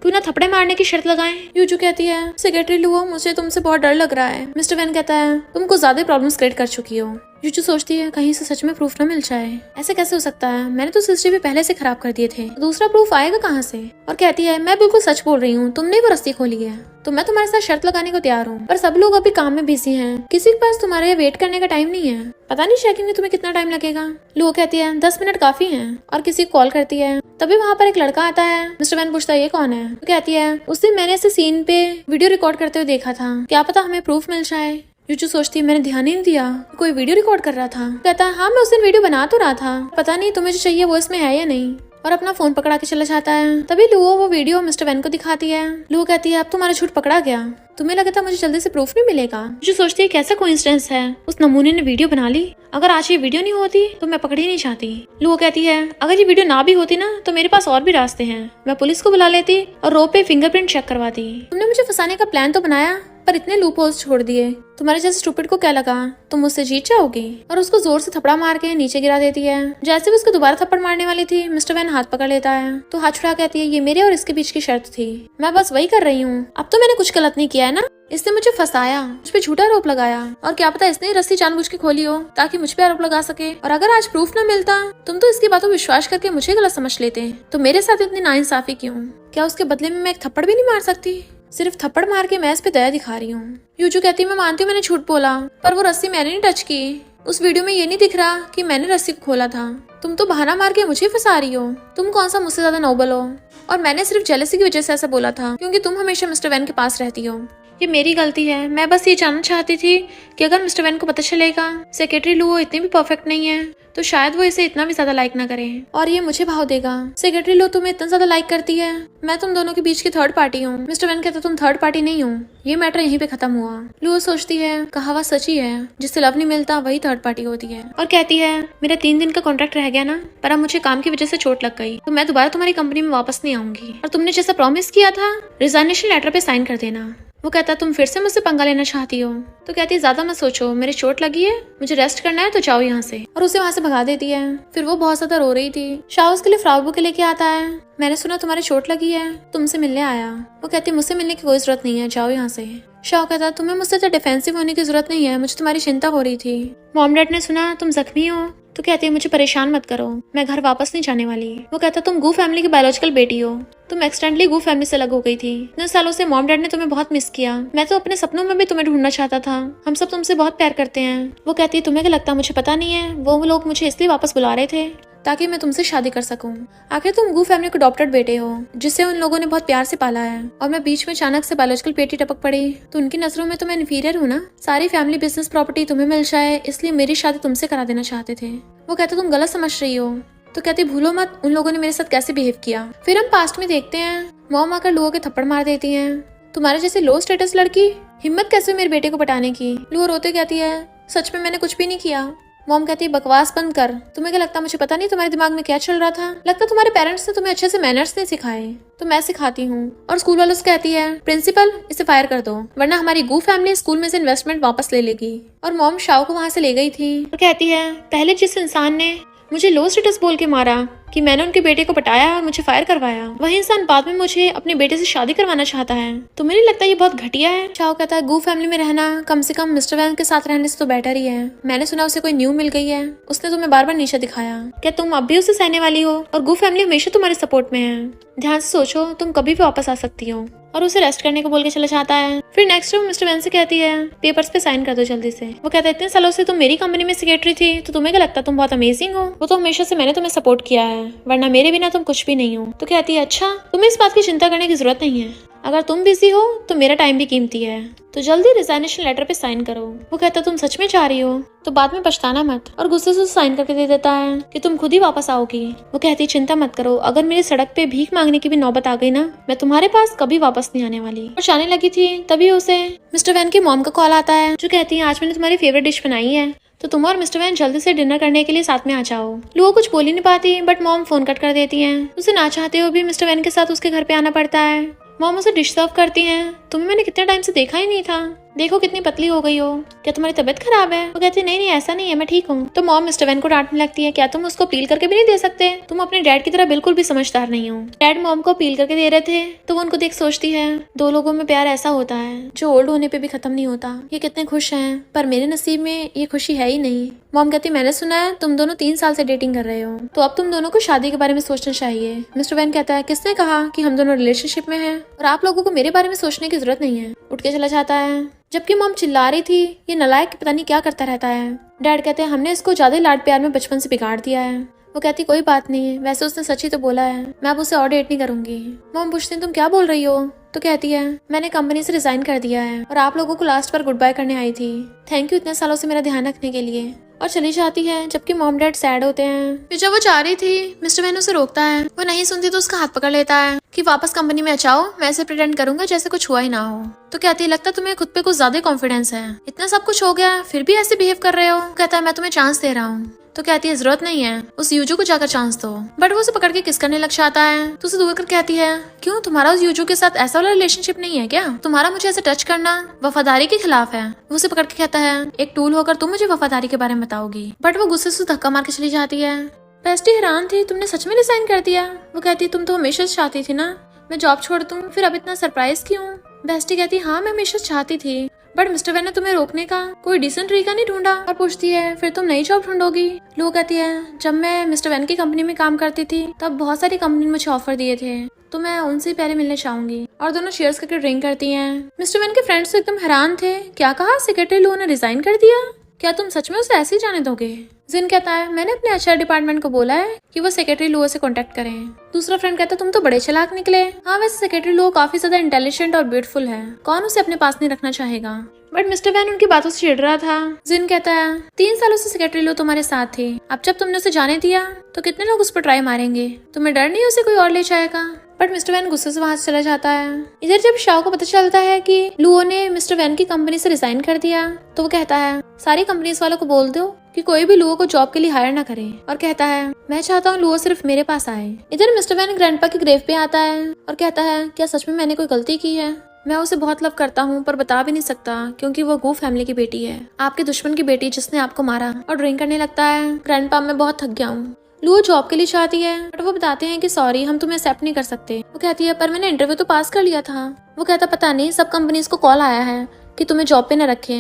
क्यों ना थपड़े मारने की शर्त लगाएं। यूजू कहती है सेक्रेटरी लुओ मुझे तुमसे बहुत डर लग रहा है। मिस्टर वैन कहता है तुम कुछ ज्यादा प्रॉब्लम्स क्रिएट कर चुकी हो। यूजू सोचती है कहीं से सच में प्रूफ न मिल जाए, ऐसे कैसे हो सकता है, मैंने तो सीसीटीवी पहले से खराब कर दिए थे, तो दूसरा प्रूफ आएगा कहाँ से। और कहती है मैं बिल्कुल सच बोल रही हूँ, तुमने वो रस्सी खोली है तो मैं तुम्हारे साथ शर्त लगाने को तैयार हूँ, पर सब लोग अभी काम में बिजी हैं, किसी के पास तुम्हारे वेट करने का टाइम नहीं है। पता नहीं चेकिंग में तुम्हें कितना टाइम लगेगा। लू कहती है 10 मिनट काफी हैं, और किसी को कॉल करती है। तभी वहाँ पर एक लड़का आता है। मिस्टर वैन पूछता है ये कौन है। तो कहती है उस दिन मैंने ऐसे सीन पे वीडियो रिकॉर्ड करते हुए देखा था, क्या पता हमें प्रूफ मिल जाए। यूजू सोचती है मैंने ध्यान ही नहीं दिया कोई वीडियो रिकॉर्ड कर रहा था। कहता है हाँ मैं उस दिन वीडियो बना तो रहा था, पता नहीं तुम्हें जो चाहिए वो इसमें है या नहीं, और अपना फोन पकड़ा के चला जाता है। तभी लुओ वो वीडियो मिस्टर वैन को दिखाती है। लुओ कहती है अब तुम्हारा झूठ पकड़ा गया, तुम्हें लगा था मुझे जल्दी से प्रूफ नहीं मिलेगा। जो सोचती है कैसा कोइंसिडेंस है, उस नमूने ने वीडियो बना ली, अगर आज ये वीडियो नहीं होती तो मैं पकड़ ही नहीं चाहती। लुओ कहती है अगर ये वीडियो ना भी होती ना तो मेरे पास और भी रास्ते हैं, मैं पुलिस को बुला लेती और रो पे फिंगरप्रिंट चेक करवाती। तुमने मुझे फंसाने का प्लान तो बनाया पर इतने लूप होल्स छोड़ दिए, तुम्हारे जैसे स्टूपिड को क्या लगा तुम मुझसे जीत जाओगी। और उसको जोर से थपड़ा मार के नीचे गिरा देती है। जैसे वो उसको दोबारा थप्पड़ मारने वाली थी मिस्टर वैन हाथ पकड़ लेता है, तो हाथ छुड़ा कहती है ये मेरे और इसके बीच की शर्त थी, मैं बस वही कर रही हूँ, अब तो मैंने कुछ गलत नहीं किया है ना, इसने मुझे फंसाया, मुझ पे झूठा आरोप लगाया, और क्या पता इसने रस्सी जानबूझ के खोली हो ताकि मुझ पे आरोप लगा सके। और अगर आज प्रूफ न मिलता तुम तो इसकी बातों विश्वास करके मुझे गलत समझ लेते, तो मेरे साथ इतनी नाइंसाफी क्यों। क्या उसके बदले में मैं एक थप्पड़ भी नहीं मार सकती। सिर्फ थप्पड़ मार के मैं इस पे दया दिखा रही हूँ। यूजू कहती है मैं मानती हूँ मैंने झूठ बोला, पर वो रस्सी मैंने नहीं टच की। उस वीडियो में ये नहीं दिख रहा कि मैंने रस्सी को खोला था। तुम तो बहाना मार के मुझे फंसा रही हो। तुम कौन सा मुझसे ज्यादा नोबल हो, और मैंने सिर्फ जेलसी की वजह से ऐसा बोला था क्योंकि तुम हमेशा मिस्टर वैन के पास रहती हो। ये मेरी गलती है। मैं बस ये जानना चाहती थी कि अगर मिस्टर वैन को पता चलेगा सेक्रेटरी लुओ इतनी भी परफेक्ट नहीं है तो शायद वो इसे इतना भी ज्यादा लाइक ना करे और ये मुझे भाव देगा। सेक्रेटरी लुओ तुम्हें इतना ज्यादा लाइक करती है, मैं तुम दोनों के बीच की थर्ड पार्टी हूँ। मिस्टर वैन कहता तुम थर्ड पार्टी नहीं हो। ये मैटर यहीं पे खत्म हुआ। लुओ सोचती है कहावत सच्ची है, जिससे लव नहीं मिलता वही थर्ड पार्टी होती है, और कहती है मेरा 3 दिन का कॉन्ट्रैक्ट रह गया ना, पर अब मुझे काम की वजह से चोट लग गई तो मैं दोबारा तुम्हारी कंपनी में वापस नहीं आऊंगी, और तुमने जैसा प्रॉमिस किया था रिजाइनेशन लेटर पे साइन कर देना। वो कहता तुम फिर से मुझसे पंगा लेना चाहती हो। तो कहती है ज्यादा मत सोचो, मेरे चोट लगी है, मुझे रेस्ट करना है तो जाओ यहाँ से, और उसे वहाँ से भगा देती है। फिर वो बहुत ज्यादा रो रही थी। शाह उसके लिए फ्लावर बुके लेके आता है। मैंने सुना तुम्हारी चोट लगी है, तुमसे मिलने आया। वो कहती है मुझसे मिलने की कोई जरूरत नहीं है, जाओ यहाँ से। शाह कहता तुम्हें मुझसे तो डिफेंसिव होने की जरूरत नहीं है, मुझे तुम्हारी चिंता हो रही थी। मॉम डैड ने सुना तुम जख्मी हो तो कहती है मुझे परेशान मत करो, मैं घर वापस नहीं जाने वाली। वो कहता तुम गू फैमिली की बायोलॉजिकल बेटी हो, तुम एक्सटेंडली गू फैमिली से अलग हो गई थी। इतने सालों से मॉम डैड ने तुम्हें बहुत मिस किया। मैं तो अपने सपनों में भी तुम्हें ढूंढना चाहता था। हम सब तुमसे बहुत प्यार करते हैं। वो कहती है तुम्हें क्या लगता मुझे पता नहीं है, वो लोग मुझे इसलिए वापस बुला रहे थे ताकि मैं तुमसे शादी कर सकूं। आखिर तुम गू फैमिली के अडॉप्टेड बेटे हो जिसे उन लोगों ने बहुत प्यार से पाला है, और मैं बीच में अचानक से बायोलॉजिकल बेटी टपक पड़ी तो उनकी नजरों में तो मैं इन्फीरियर हूँ ना। सारी फैमिली बिजनेस प्रॉपर्टी तुम्हें मिल जाए इसलिए मेरी शादी तुमसे करा देना चाहते थे। वो कहते तुम गलत समझ रही हो। तो कहती भूलो मत उन लोगों ने मेरे साथ कैसे बिहेव किया। फिर हम पास्ट में देखते हैं मॉम आकर लुओ के थप्पड़ मार देती है। तुम्हारे जैसे लो स्टेटस लड़की हिम्मत कैसे मेरे बेटे को पटाने की। लुओ रोते कहती है सच में मैंने कुछ भी नहीं किया। मॉम कहती है बकवास बंद कर, तुम्हें क्या लगता मुझे पता नहीं तुम्हारे दिमाग में क्या चल रहा था। लगता तुम्हारे पेरेंट्स ने तुम्हें अच्छे से मैनर्स नहीं सिखाए तो मैं सिखाती हूँ। और स्कूल वालों से कहती है प्रिंसिपल इसे फायर कर दो वरना हमारी गू फैमिली स्कूल में से इन्वेस्टमेंट वापस ले लेगी। और मॉम शाओ को वहाँ से ले गई थी और कहती है पहले जिस इंसान ने मुझे लो स्टेटस बोल के मारा कि मैंने उनके बेटे को पटाया और मुझे फायर करवाया, वही इंसान बाद में मुझे अपने बेटे से शादी करवाना चाहता है। तुम्हें नहीं लगता ये बहुत घटिया है। शाओ कहता है गू फैमिली में रहना कम से कम मिस्टर वैन के साथ रहने से तो बेटर ही है। मैंने सुना उसे कोई न्यू मिल गई है, उसने तुम्हें बार बार नीचे दिखाया। क्या तुम अब भी उसे सहने वाली हो? और गू फैमिली हमेशा तुम्हारे सपोर्ट में है। ध्यान से सोचो, तुम कभी भी वापस आ सकती हो। और उसे रेस्ट करने को बोल के चला जाता है। फिर नेक्स्ट टाइम मिस्टर वैन से कहती है पेपर्स पे साइन कर दो जल्दी से। वो कहता है इतने सालों से तुम मेरी कंपनी में सेक्रेटरी थी तो तुम्हें क्या लगता तुम बहुत अमेजिंग हो? वो तो हमेशा से मैंने तुम्हें सपोर्ट किया है, वरना मेरे बिना तुम कुछ भी नहीं हो। तो कहती है अच्छा तुम्हें इस बात की चिंता करने की जरूरत नहीं है, अगर तुम बिजी हो तो मेरा टाइम भी कीमती है, तो जल्दी रिजाइनेशन लेटर पे साइन करो। वो कहता तुम सच में चाह रही हो तो बाद में पछताना मत, और गुस्से से साइन करके दे देता है कि तुम खुद ही वापस आओगी। वो कहती चिंता मत करो, अगर मेरी सड़क पे भीख मांगने की भी नौबत आ गई ना, मैं तुम्हारे पास कभी वापस नहीं आने वाली। और जाने लगी थी तभी उसे मिस्टर वैन की मॉम का कॉल आता है जो कहती है आज मैंने तुम्हारी फेवरेट डिश बनाई है तो तुम और मिस्टर वैन जल्दी से डिनर करने के लिए साथ में आ जाओ। लुओ कुछ बोल ही नहीं पाती बट मॉम फोन कट कर देती है। उसे ना चाहते हुए भी मिस्टर वैन के साथ उसके घर पे आना पड़ता है। मॉम उसे डिश सर्व करती हैं। तुम्हें मैंने कितने टाइम से देखा ही नहीं था, देखो कितनी पतली हो गई हो, क्या तुम्हारी तबीयत खराब है? वो कहती नहीं नहीं ऐसा नहीं है, मैं ठीक हूँ। तो मॉम मिस्टर वैन को डांटने लगती है क्या तुम उसको पील करके भी नहीं दे सकते? तुम अपने डैड की तरह बिल्कुल भी समझदार नहीं हो। डैड मॉम को पील करके दे रहे थे तो वो उनको देख सोचती है दो लोगों में प्यार ऐसा होता है जो ओल्ड होने पे भी खत्म नहीं होता। ये कितने खुश हैं पर मेरे नसीब में ये खुशी है ही नहीं। मॉम कहती मैंने सुना है तुम दोनों 3 साल से डेटिंग कर रहे हो तो अब तुम दोनों को शादी के बारे में सोचना चाहिए। मिस्टर वैन कहता है किसने कहा कि हम दोनों रिलेशनशिप में हैं और आप लोगों को मेरे बारे में सोचने की जरूरत नहीं है। उठ के चला जाता है। जबकि मॉम चिल्ला रही थी ये नालायक पता नहीं क्या करता रहता है। डैड कहते हैं हमने इसको ज्यादा लाड प्यार में बचपन से बिगाड़ दिया है। वो कहती कोई बात नहीं, वैसे उसने सच ही तो बोला है, मैं अब उसे और डेट नहीं करूंगी। मॉम पूछती तुम क्या बोल रही हो? तो कहती है मैंने कंपनी से रिजाइन कर दिया है और आप लोगों को लास्ट बार गुड बाय करने आई थी। थैंक यू इतने सालों से मेरा ध्यान रखने के लिए। और चली जाती है जबकि मॉम डैड सैड होते हैं। फिर जब वो जा रही थी मिस्टर वैन उसे रोकता है। वो नहीं सुनती तो उसका हाथ पकड़ लेता है कि वापस कंपनी में जाओ, मैं ऐसे प्रिटेंड करूंगा जैसे कुछ हुआ ही ना हो। तो कहती है लगता तुम्हें खुद पे कुछ ज्यादा कॉन्फिडेंस है, इतना सब कुछ हो गया फिर भी ऐसे बिहेव कर रहे हो। कहता है मैं तुम्हें चांस दे रहा हूँ। तो कहती है जरूरत नहीं है, उस यूजू को जाकर चांस दो। बट वो उसे पकड़ के किस करने लग जाता है तो उसे दूर कर कहती है क्यों तुम्हारा उस यूजू के साथ ऐसा वाला रिलेशनशिप नहीं है क्या? तुम्हारा मुझे ऐसे टच करना वफादारी के खिलाफ है। वो उसे पकड़ के कहता है एक टूल होकर तुम मुझे वफादारी के बारे में बताओगी। बट वो गुस्से से धक्का मार के चली जाती है। बेस्टी हैरान थी तुमने सच में रिजाइन कर दिया? वो कहती तुम तो हमेशा चाहती थी ना मैं जॉब छोड़ दूं, फिर अब इतना सरप्राइज क्यों? बेस्टी कहती हाँ मैं हमेशा चाहती थी बट मिस्टर वैन ने तुम्हें रोकने का कोई डिसेंट तरीका नहीं ढूंढा और पूछती है फिर तुम नई जॉब ढूंढोगी। लुओ कहती है जब मैं मिस्टर वैन की कंपनी में काम करती थी तब बहुत सारी कंपनी ने मुझे ऑफर दिए थे, तो मैं उनसे पहले मिलने चाहूंगी। और दोनों शेयर्स करके ड्रिंक करती हैं। मिस्टर वैन के फ्रेंड्स तो एकदम हैरान थे, क्या कहा सेक्रेटरी लुओ ने रिजाइन कर दिया, क्या तुम सच में उसे ऐसे ही जाने दोगे। जिन कहता है मैंने अपने एचआर डिपार्टमेंट को बोला है कि वो सेक्रेटरी लुओ से कांटेक्ट करें। दूसरा फ्रेंड कहता है तुम तो बड़े चालाक निकले। हाँ वैसे सेक्रेटरी लुओ काफी ज्यादा इंटेलिजेंट और ब्यूटीफुल है, कौन उसे अपने पास नहीं रखना चाहेगा। बट मिस्टर वैन उनकी बातों से चिढ़ रहा था। जिन कहता है 3 सालों से सेक्रेटरी लुओ तुम्हारे साथ थी, अब जब तुमने उसे जाने दिया तो कितने लोग उस पर ट्राई मारेंगे, तुम्हें डर नहीं उसे कोई और ले जाएगा। बट मिस्टर वैन गुस्से से वहां से चला जाता है। इधर जब शाओ को पता चलता है कि लुओ ने मिस्टर वैन की कंपनी से रिजाइन कर दिया तो वो कहता है सारी कंपनीज वालों को बोल दो कि कोई भी लुओ को जॉब के लिए हायर ना करे, और कहता है मैं चाहता हूँ लुओ सिर्फ मेरे पास आए। इधर मिस्टर वैन ग्रैंडपा की ग्रेव पे आता है और कहता है क्या सच में मैंने कोई गलती की है, मैं उसे बहुत लव करता हूँ पर बता भी नहीं सकता क्योंकि वो गू फैमिली की बेटी है, आपके दुश्मन की बेटी जिसने आपको मारा। और ड्रिंक करने लगता है। ग्रैंडपा मैं बहुत थक गया हूँ। लुओ जॉब के लिए चाहती है बट वो बताते हैं कि सॉरी हम तुम्हें एक्सेप्ट नहीं कर सकते। वो कहती है पर मैंने इंटरव्यू तो पास कर लिया था। वो कहता पता नहीं सब कंपनीज को कॉल आया है कि तुम्हें जॉब पे न रखे,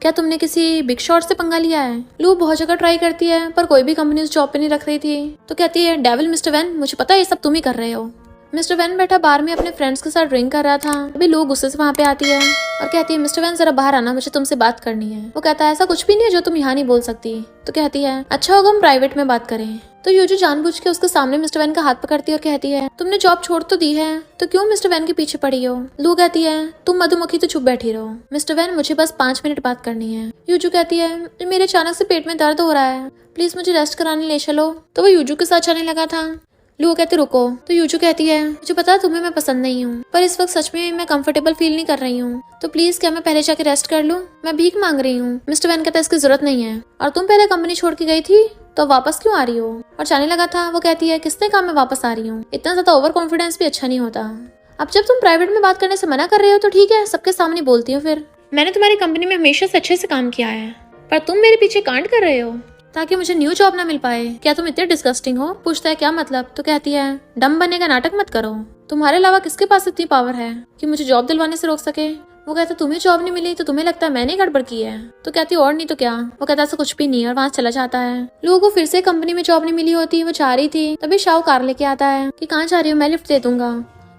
क्या तुमने किसी बिग शॉट से पंगा लिया है। लुओ बहुत जगह ट्राई करती है पर कोई भी कंपनी जॉब पे नहीं रख रही थी, तो कहती है डेविल मिस्टर वैन मुझे पता है ये सब तुम ही कर रहे हो। मिस्टर वैन बैठा बार में अपने फ्रेंड्स के साथ ड्रिंक कर रहा था। अभी लोग गुस्से से वहाँ पे आती है और कहती है मिस्टर वैन जरा बाहर आना, मुझे तुमसे बात करनी है। वो कहता है ऐसा कुछ भी नहीं है जो तुम यहाँ नहीं बोल सकती। तो कहती है अच्छा होगा हम प्राइवेट में बात करें। तो यूजू जानबूझ के उसके सामने मिस्टर वैन का हाथ पकड़ती है और कहती है तुमने जॉब छोड़ तो दी है तो क्यों मिस्टर वैन के पीछे पड़ी हो। लू कहती है तुम मधुमक्खी तो चुप बैठी रहो, मिस्टर वैन मुझे बस 5 मिनट बात करनी है। यूजू कहती है मेरे अचानक से पेट में दर्द हो रहा है, प्लीज मुझे रेस्ट कराने ले चलो। तो वो यूजू के साथ चलने लगा था। लुओ कहती रुको। तो यूजू कहती है मुझे पता है तुम्हें मैं पसंद नहीं हूँ पर इस वक्त सच में मैं कंफर्टेबल फील नहीं कर रही हूँ, तो प्लीज क्या मैं पहले जाके रेस्ट कर लूँ, मैं भीख मांग रही हूँ। मिस्टर वैन कहता है इसकी जरूरत नहीं है, और तुम पहले कंपनी छोड़ के गई थी तो वापस क्यों आ रही हो। और जाने लगा था। वो कहती है किसने कहा मैं वापस आ रही हूँ, इतना ज्यादा ओवर कॉन्फिडेंस भी अच्छा नहीं होता। अब जब तुम प्राइवेट में बात करने से मना कर रहे हो तो ठीक है सबके सामने बोलती हूँ। फिर मैंने तुम्हारी कंपनी में हमेशा से अच्छे से काम किया है पर तुम मेरे पीछे कांड कर रहे हो ताकि मुझे न्यू जॉब ना मिल पाए, क्या तुम इतने डिस्गस्टिंग हो। पूछता है क्या मतलब। तो कहती है डम बनने का नाटक मत करो, तुम्हारे अलावा किसके पास इतनी पावर है कि मुझे जॉब दिलवाने से रोक सके। वो कहता तुम्हें जॉब नहीं मिली तो तुम्हें लगता है मैंने गड़बड़ की है। तो कहती और नहीं तो क्या। वो कहता ऐसा कुछ भी नहीं और वहाँ चला जाता है। लोगों को फिर से कंपनी में जॉब नहीं मिली होती, वो जा रही थी तभी शाओ कार लेके आता है कि कहाँ जा रही हूँ, मैं लिफ्ट दे दूंगा।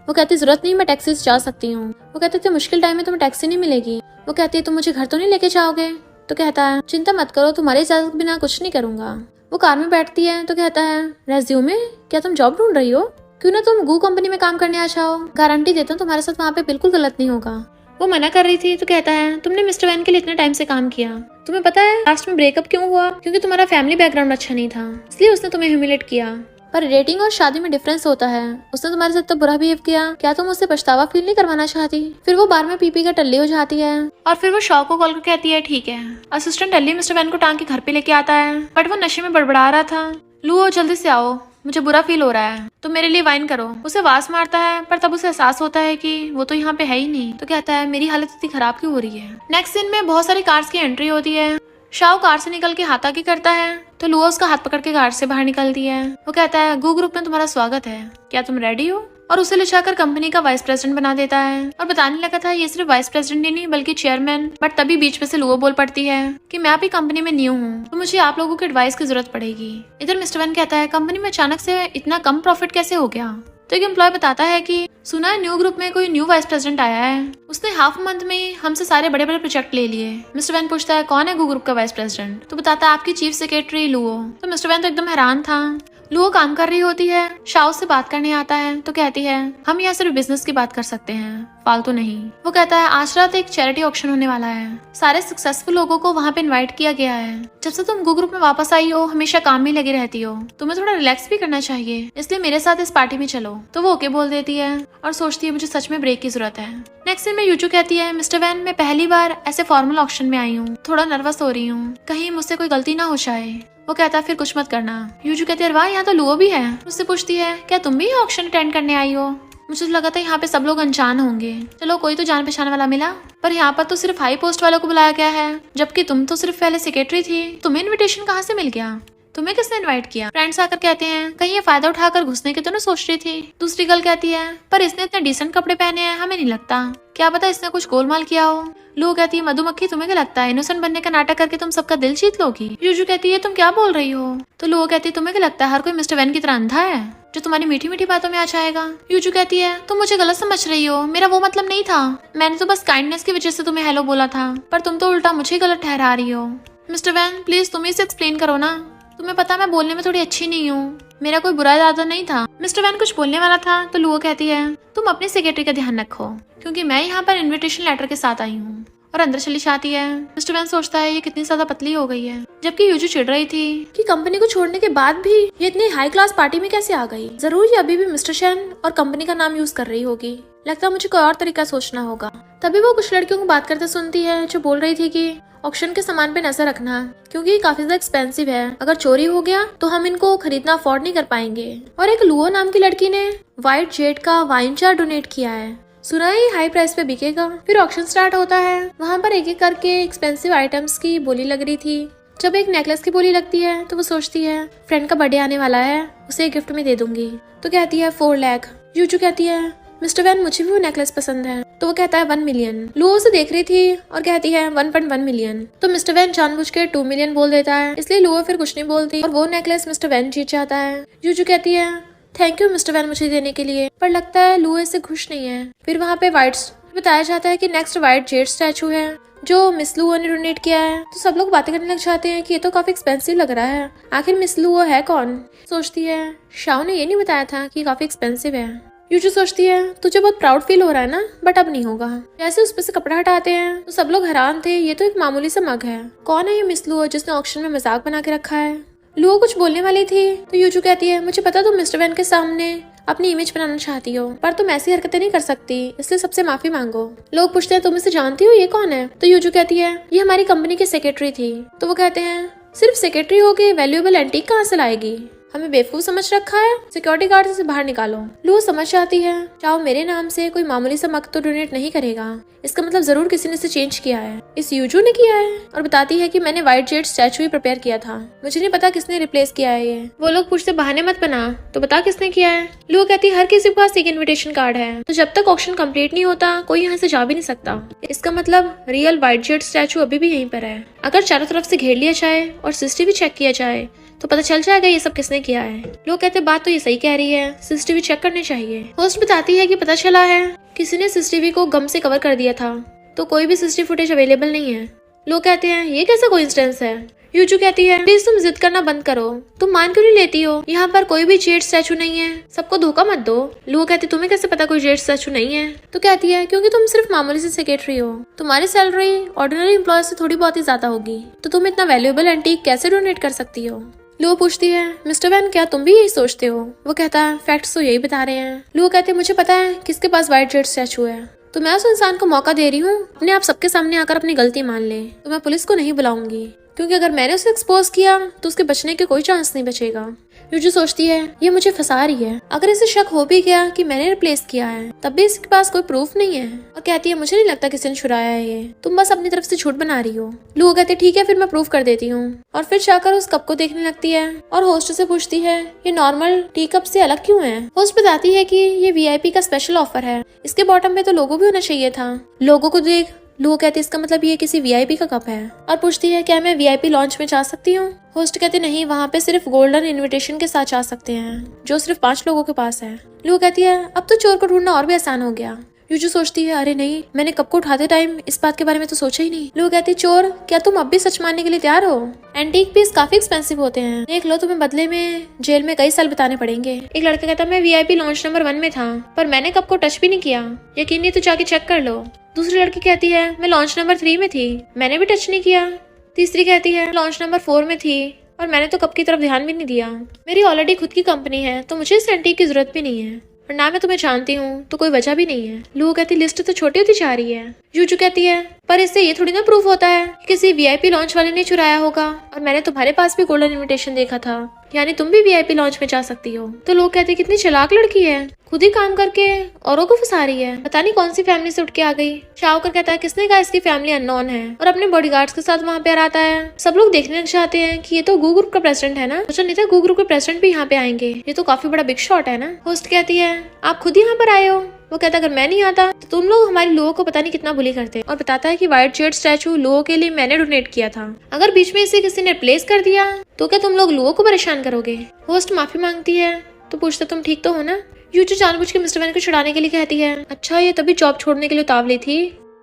वो कहती जरूरत नहीं, मैं टैक्सी से जा सकती हूँ। वो कहते थे मुश्किल टाइम में तुम्हें टैक्सी नहीं मिलेगी। वो कहती है तुम मुझे घर तो नहीं लेके जाओगे। तो कहता है चिंता मत करो, तुम्हारी इजाजत बिना कुछ नहीं करूंगा। वो कार में बैठती है तो कहता है रेज्यूमे, क्या तुम जॉब ढूंढ रही हो, क्यों ना तुम गू कंपनी में काम करने आ जाओ, गारंटी देता हूँ तुम्हारे साथ वहाँ पे बिल्कुल गलत नहीं होगा। वो मना कर रही थी तो कहता है तुमने मिस्टर वैन के लिए इतने टाइम से काम किया, तुम्हें पता है लास्ट में ब्रेकअप क्यों हुआ, क्योंकि तुम्हारा फैमिली बैकग्राउंड अच्छा नहीं था इसलिए उसने तुम्हें ह्यूमिलेट किया। पर डेटिंग और शादी में डिफरेंस होता है, उसने तुम्हारे साथ तो बुरा बिहेव किया, क्या तुम उससे पछतावा फील नहीं करवाना चाहती। फिर वो बार में पीपी का टल्ली हो जाती है और फिर वो शॉ को कॉल करके कहती है ठीक है। असिस्टेंट टल्ली मिस्टर वैन को टांग के घर पे लेके आता है बट वो नशे में बड़बड़ा रहा था। लुओ जल्दी से आओ, मुझे बुरा फील हो रहा है, तो मेरे लिए वाइन करो। उसे वास मारता है पर तब उसे एहसास होता है कि वो तो यहाँ पे है ही नहीं। तो कहता है मेरी हालत इतनी खराब क्यों हो रही है। नेक्स्ट सीन में बहुत सारी कार्स की एंट्री होती है। शाओ कार से निकल के हाथ आगे करता है तो लुओ उसका हाथ पकड़ के कार से बाहर निकलती है। वो कहता है गू ग्रुप में तुम्हारा स्वागत है, क्या तुम रेडी हो, और उसे ले जाकर कंपनी का वाइस प्रेसिडेंट बना देता है। और बताने लगा था ये सिर्फ वाइस प्रेसिडेंट ही नहीं बल्कि चेयरमैन। बट तभी बीच में से लुओ बोल पड़ती है कि मैं अभी कंपनी में न्यू हूँ तो मुझे आप लोगों की एडवाइस की जरूरत पड़ेगी। इधर मिस्टर वैन कहता है कंपनी में अचानक से इतना कम प्रॉफिट कैसे हो गया। तो एक एम्प्लॉय बताता है कि सुना है न्यू ग्रुप में कोई न्यू वाइस प्रेसिडेंट आया है, उसने हाफ मंथ में हमसे सारे बड़े बड़े प्रोजेक्ट ले लिए। मिस्टर वैन पूछता है कौन है गू ग्रुप का वाइस प्रेसिडेंट। तो बताता है आपकी चीफ सेक्रेटरी लुओ। तो मिस्टर वैन तो एकदम हैरान था। लुओ काम कर रही होती है, शाओ से बात करने आता है तो कहती है हम यहाँ सिर्फ बिजनेस की बात कर सकते हैं, फालतू नहीं। वो कहता है आज रात एक चैरिटी ऑक्शन होने वाला है, सारे सक्सेसफुल लोगों को वहाँ पे इनवाइट किया गया है। जब से तुम गू ग्रुप में वापस आई हो हमेशा काम में लगी रहती हो, तुम्हें थोड़ा रिलैक्स भी करना चाहिए, इसलिए मेरे साथ इस पार्टी में चलो। तो वो ओके बोल देती है और सोचती है मुझे सच में ब्रेक की जरूरत है। नेक्स्ट दिन में यूजू कहती है मिस्टर वैन मैं पहली बार ऐसे फॉर्मल ऑक्शन में आई हूँ, थोड़ा नर्वस हो रही हूँ, कहीं मुझसे कोई गलती ना हो जाए। वो कहता है फिर कुछ मत करना। यूजू कहती है वाह यहाँ तो लुओ भी है। उससे पूछती है क्या तुम भी ऑक्शन अटेंड करने आई हो, मुझे तो लगा था यहाँ पे सब लोग अनजान होंगे, चलो कोई तो जान पहचान वाला मिला, पर यहाँ पर तो सिर्फ हाई पोस्ट वालों को बुलाया गया है, जबकि तुम तो सिर्फ पहले सेक्रेटरी थी, तुम्हें इनविटेशन कहाँ से मिल गया। तुम्हें किसने इनवाइट किया? फ्रेंड्स आकर कहते हैं कहीं ये फायदा उठाकर घुसने के तो ना सोच रही थी। दूसरी गर्ल कहती है पर इसने इतने डिसेंट कपड़े पहने हैं, हमें नहीं लगता, क्या पता इसने कुछ गोलमाल किया हो। लू कहती है मधुमक्खी तुम्हें क्या लगता है इनोसेंट बनने का नाटक करके तुम सबका दिल जीत लोगी? यूजू कहती है तुम क्या बोल रही हो? तो लू कहती है तुम्हें क्या लगता है हर कोई मिस्टर वैन की तरह अंधा है जो तुम्हारी मीठी मीठी बातों में आ जाएगा? यूजू कहती है तुम मुझे गलत समझ रही हो, मेरा वो मतलब नहीं था, मैंने तो बस काइंडनेस की वजह से तुम्हें हेलो बोला था, पर तुम तो उल्टा मुझे गलत ठहरा रही हो। मिस्टर वैन प्लीज तुम इसे एक्सप्लेन करो ना, तुम्हें पता मैं बोलने में थोड़ी अच्छी नहीं हूँ, मेरा कोई बुरा इरादा नहीं था। मिस्टर वैन कुछ बोलने वाला था तो लुओ कहती है तुम अपनी सेक्रेटरी का ध्यान रखो क्योंकि मैं यहाँ पर इनविटेशन लेटर के साथ आई हूँ, और अंदर चली जाती है। मिस्टर वैन सोचता है ये कितनी ज्यादा पतली हो गई है, जबकि यूजू चिढ़ रही थी कि कंपनी को छोड़ने के बाद भी ये इतनी हाई क्लास पार्टी में कैसे आ गई। जरूर ये अभी भी मिस्टर शेन और कंपनी का नाम यूज कर रही होगी, लगता है मुझे कोई और तरीका सोचना होगा। तभी वो कुछ लड़कियों को बात करते सुनती है जो बोल रही थी कि ऑक्शन के सामान पे नजर रखना क्योंकि ये काफी ज्यादा एक्सपेंसिव है, अगर चोरी हो गया तो हम इनको खरीदना अफोर्ड नहीं कर पाएंगे। और एक लुओ नाम की लड़की ने व्हाइट जेड का वाइन जार डोनेट किया है, सुना है ये हाई प्राइस पे बिकेगा। फिर ऑक्शन स्टार्ट होता है, वहाँ पर एक एक करके एक्सपेंसिव आइटम्स की बोली लग रही थी। जब एक नेकलेस की बोली लगती है तो वो सोचती है फ्रेंड का बर्थडे आने वाला है, उसे गिफ्ट में दे दूंगी, तो कहती है 4 लाख। यूजू कहती है मिस्टर वैन मुझे भी वो नेकलेस पसंद है, तो वो कहता है 1 मिलियन। लुओ उसे देख रही थी और कहती है 1.1 मिलियन, तो मिस्टर वैन जानबूझ के 2 मिलियन बोल देता है, इसलिए लुओ फिर कुछ नहीं बोलती और वो नेकलेस मिस्टर वैन जीत जाता है। यूजू कहती है थैंक यू मिस्टर वैन मुझे देने के लिए, पर लगता है लुओ इससे खुश नहीं है। फिर वहाँ पे बताया जाता है कि नेक्स्ट व्हाइट जेड स्टैचू है जो मिस लुओ ने डोनेट किया है, तो सब लोग बातें करने लग जाते हैं कि ये तो काफी एक्सपेंसिव लग रहा है, आखिर मिस लुओ है कौन? सोचती है शाओ ने ये नहीं बताया था कि काफी एक्सपेंसिव है। यूजू सोचती है तुझे बहुत प्राउड फील हो रहा है ना, बट अब नहीं होगा। जैसे उस पे से कपड़ा हटाते हैं तो सब लोग हैरान थे, ये तो एक मामूली सा मग है, कौन है ये मिस लुओ जिसने ऑक्शन में मजाक बना के रखा है? लुओ कुछ बोलने वाली थी तो यूजू कहती है मुझे पता तुम मिस्टर वैन के सामने अपनी इमेज बनाना चाहती हो, पर तुम ऐसी हरकतें नहीं कर सकती, इसलिए सबसे माफी मांगो। लोग पूछते हैं तुम इसे जानती हो, ये कौन है? तो यूजू कहती है ये हमारी कंपनी की सेक्रेटरी थी। तो वो कहते हैं सिर्फ सेक्रेटरी होके वैल्यूएबल एंटीक कहाँ से लाएगी, हमें बेवकूफ समझ रखा है, सिक्योरिटी गार्ड से बाहर निकालो। लुओ समझ जाती है चाहो मेरे नाम से कोई मामूली सा मग तो डोनेट नहीं करेगा, इसका मतलब जरूर किसी ने इसे चेंज किया है, इस यूजू ने किया है। और बताती है कि मैंने व्हाइट जेड स्टैचू ही प्रिपेयर किया था, मुझे नहीं पता किसने रिप्लेस किया है ये। वो लोग पूछते बहाने मत बना, तो बता किसने किया है। लुओ कहती है हर किसी के पास एक इन्विटेशन कार्ड है, तो जब तक ऑक्शन कंप्लीट नहीं होता कोई यहाँ से जा भी नहीं सकता, इसका मतलब रियल व्हाइट जेड स्टैचू अभी भी यहीं पर है। अगर चारों तरफ से घेर लिया जाए और सीसीटीवी चेक किया जाए तो पता चल जाएगा ये सब किसने किया है। लोग कहते बात तो ये सही कह रही है, सीसीटीवी चेक करने चाहिए। होस्ट बताती है कि पता चला है किसी ने सीसीटीवी को गम से कवर कर दिया था, तो कोई भी सीसीटीवी फुटेज अवेलेबल नहीं है। लोग कहते हैं ये कैसा कोइंसिडेंस है। यूजू कहती है प्लीज तुम जिद करना बंद करो, तुम मान क्यों नहीं लेती हो, यहाँ पर कोई भी जेड स्टैचू नहीं है, सबको धोखा मत दो। लुओ कहती तुम्हें कैसे पता कोई जेड स्टैचू नहीं है? तो कहती है क्योंकि तुम सिर्फ मामूली से सेक्रेटरी हो, तुम्हारी सैलरी ऑर्डिनरी एम्प्लॉय से थोड़ी बहुत ही ज्यादा होगी, तो तुम इतना वैल्यूएबल एंटीक कैसे डोनेट कर सकती हो? लुओ पूछती है मिस्टर वैन क्या तुम भी यही सोचते हो? वो कहता है फैक्ट्स तो यही बता रहे हैं। लुओ कहते मुझे पता है किसके पास व्हाइट जेड स्टैचू है, तो मैं उस इंसान को मौका दे रही हूँ अपने आप सबके सामने आकर अपनी गलती मान ले, तो मैं पुलिस को नहीं बुलाऊंगी क्योंकि अगर मैंने उसे एक्सपोज किया तो उसके बचने के कोई चांस नहीं बचेगा। यूजू सोचती है ये मुझे फंसा रही है, अगर इसे शक हो भी गया कि मैंने रिप्लेस किया है तब भी इसके पास कोई प्रूफ नहीं है, और कहती है मुझे नहीं लगता किसी ने छुड़ाया है ये, तुम बस अपनी तरफ से झूठ बना रही हो। लुओ कहते ठीक है फिर मैं प्रूफ कर देती हूँ, और फिर जाकर उस कप को देखने लगती है और होस्ट से पूछती है ये नॉर्मल टी कप से अलग क्यों है। होस्ट बताती है कि ये वीआईपी का स्पेशल ऑफर है, इसके बॉटम पे तो लोगो भी होना चाहिए था। लोगो को देख लुओ कहती इसका मतलब ये किसी वीआईपी का कप है, और पूछती है क्या मैं वीआईपी लॉन्च में जा सकती हूँ। होस्ट कहते नहीं, वहाँ पे सिर्फ गोल्डन इनविटेशन के साथ जा सकते हैं जो सिर्फ 5 लोगों के पास है। लुओ कहती है अब तो चोर को ढूंढना और भी आसान हो गया। यूजू सोचती है अरे नहीं, मैंने कप को उठाते टाइम इस बात के बारे में तो सोचा ही नहीं। लुओ कहती चोर क्या तुम अब भी सच मानने के लिए तैयार हो? एंटीक पीस काफी एक्सपेंसिव होते हैं, देख लो तुम्हें बदले में जेल में कई साल बिताने पड़ेंगे। एक लड़का कहता मैं वीआईपी लॉन्च नंबर 1 में था, पर मैंने कप को टच भी नहीं किया, यकीन नहीं तो जाके चेक कर लो। दूसरी लड़की कहती है मैं लॉन्च नंबर 3 में थी, मैंने भी टच नहीं किया। तीसरी कहती है लॉन्च नंबर 4 में थी और मैंने तो कप की तरफ ध्यान भी नहीं दिया, मेरी ऑलरेडी खुद की कंपनी है तो मुझे इस एंटीक की जरूरत भी नहीं है, और ना मैं तुम्हें जानती हूँ तो कोई वजह भी नहीं है। लुओ कहती लिस्ट तो छोटी होती जा रही है। यूजू कहती है पर इससे ये थोड़ी ना प्रूफ होता है कि किसी वीआईपी लॉन्च वाले ने चुराया होगा, और मैंने तुम्हारे पास भी गोल्डन इनविटेशन देखा था, यानी तुम भी वीआईपी लॉन्च में जा सकती हो। तो लोग कहते हैं कितनी चालाक लड़की है, खुद ही काम करके औरों को फंसा रही है, पता नहीं कौन सी फैमिली से उठ के आ गई। शाहकर कहता है किसने कहा इसकी फैमिली अननोन है, और अपने बॉडीगार्ड्स के साथ वहाँ पे आता है। सब लोग देखने लग जाते हैं कि ये तो गू ग्रुप का प्रेसिडेंट है ना, सोचा नहीं था गू ग्रुप के प्रेसिडेंट भी यहाँ पे आएंगे, ये तो काफी बड़ा बिग शॉट है ना। होस्ट कहती है आप खुद यहाँ पर आए हो। वो कहता अगर मैं नहीं आता तो तुम लोग हमारे लोगों को पता नहीं कितना बुली करते, और बताता है कि व्हाइट जेड स्टैचू लोगों के लिए मैंने डोनेट किया था, अगर बीच में इसे किसी ने रिप्लेस कर दिया तो क्या तुम लोग लोगों को परेशान करोगे। होस्ट माफी मांगती है तो पूछते तुम ठीक तो हो ना। यूजू जानबूझ के मिस्टर वैन को छुड़ाने के लिए कहती है अच्छा ये तभी जॉब छोड़ने के लिए उतावली थी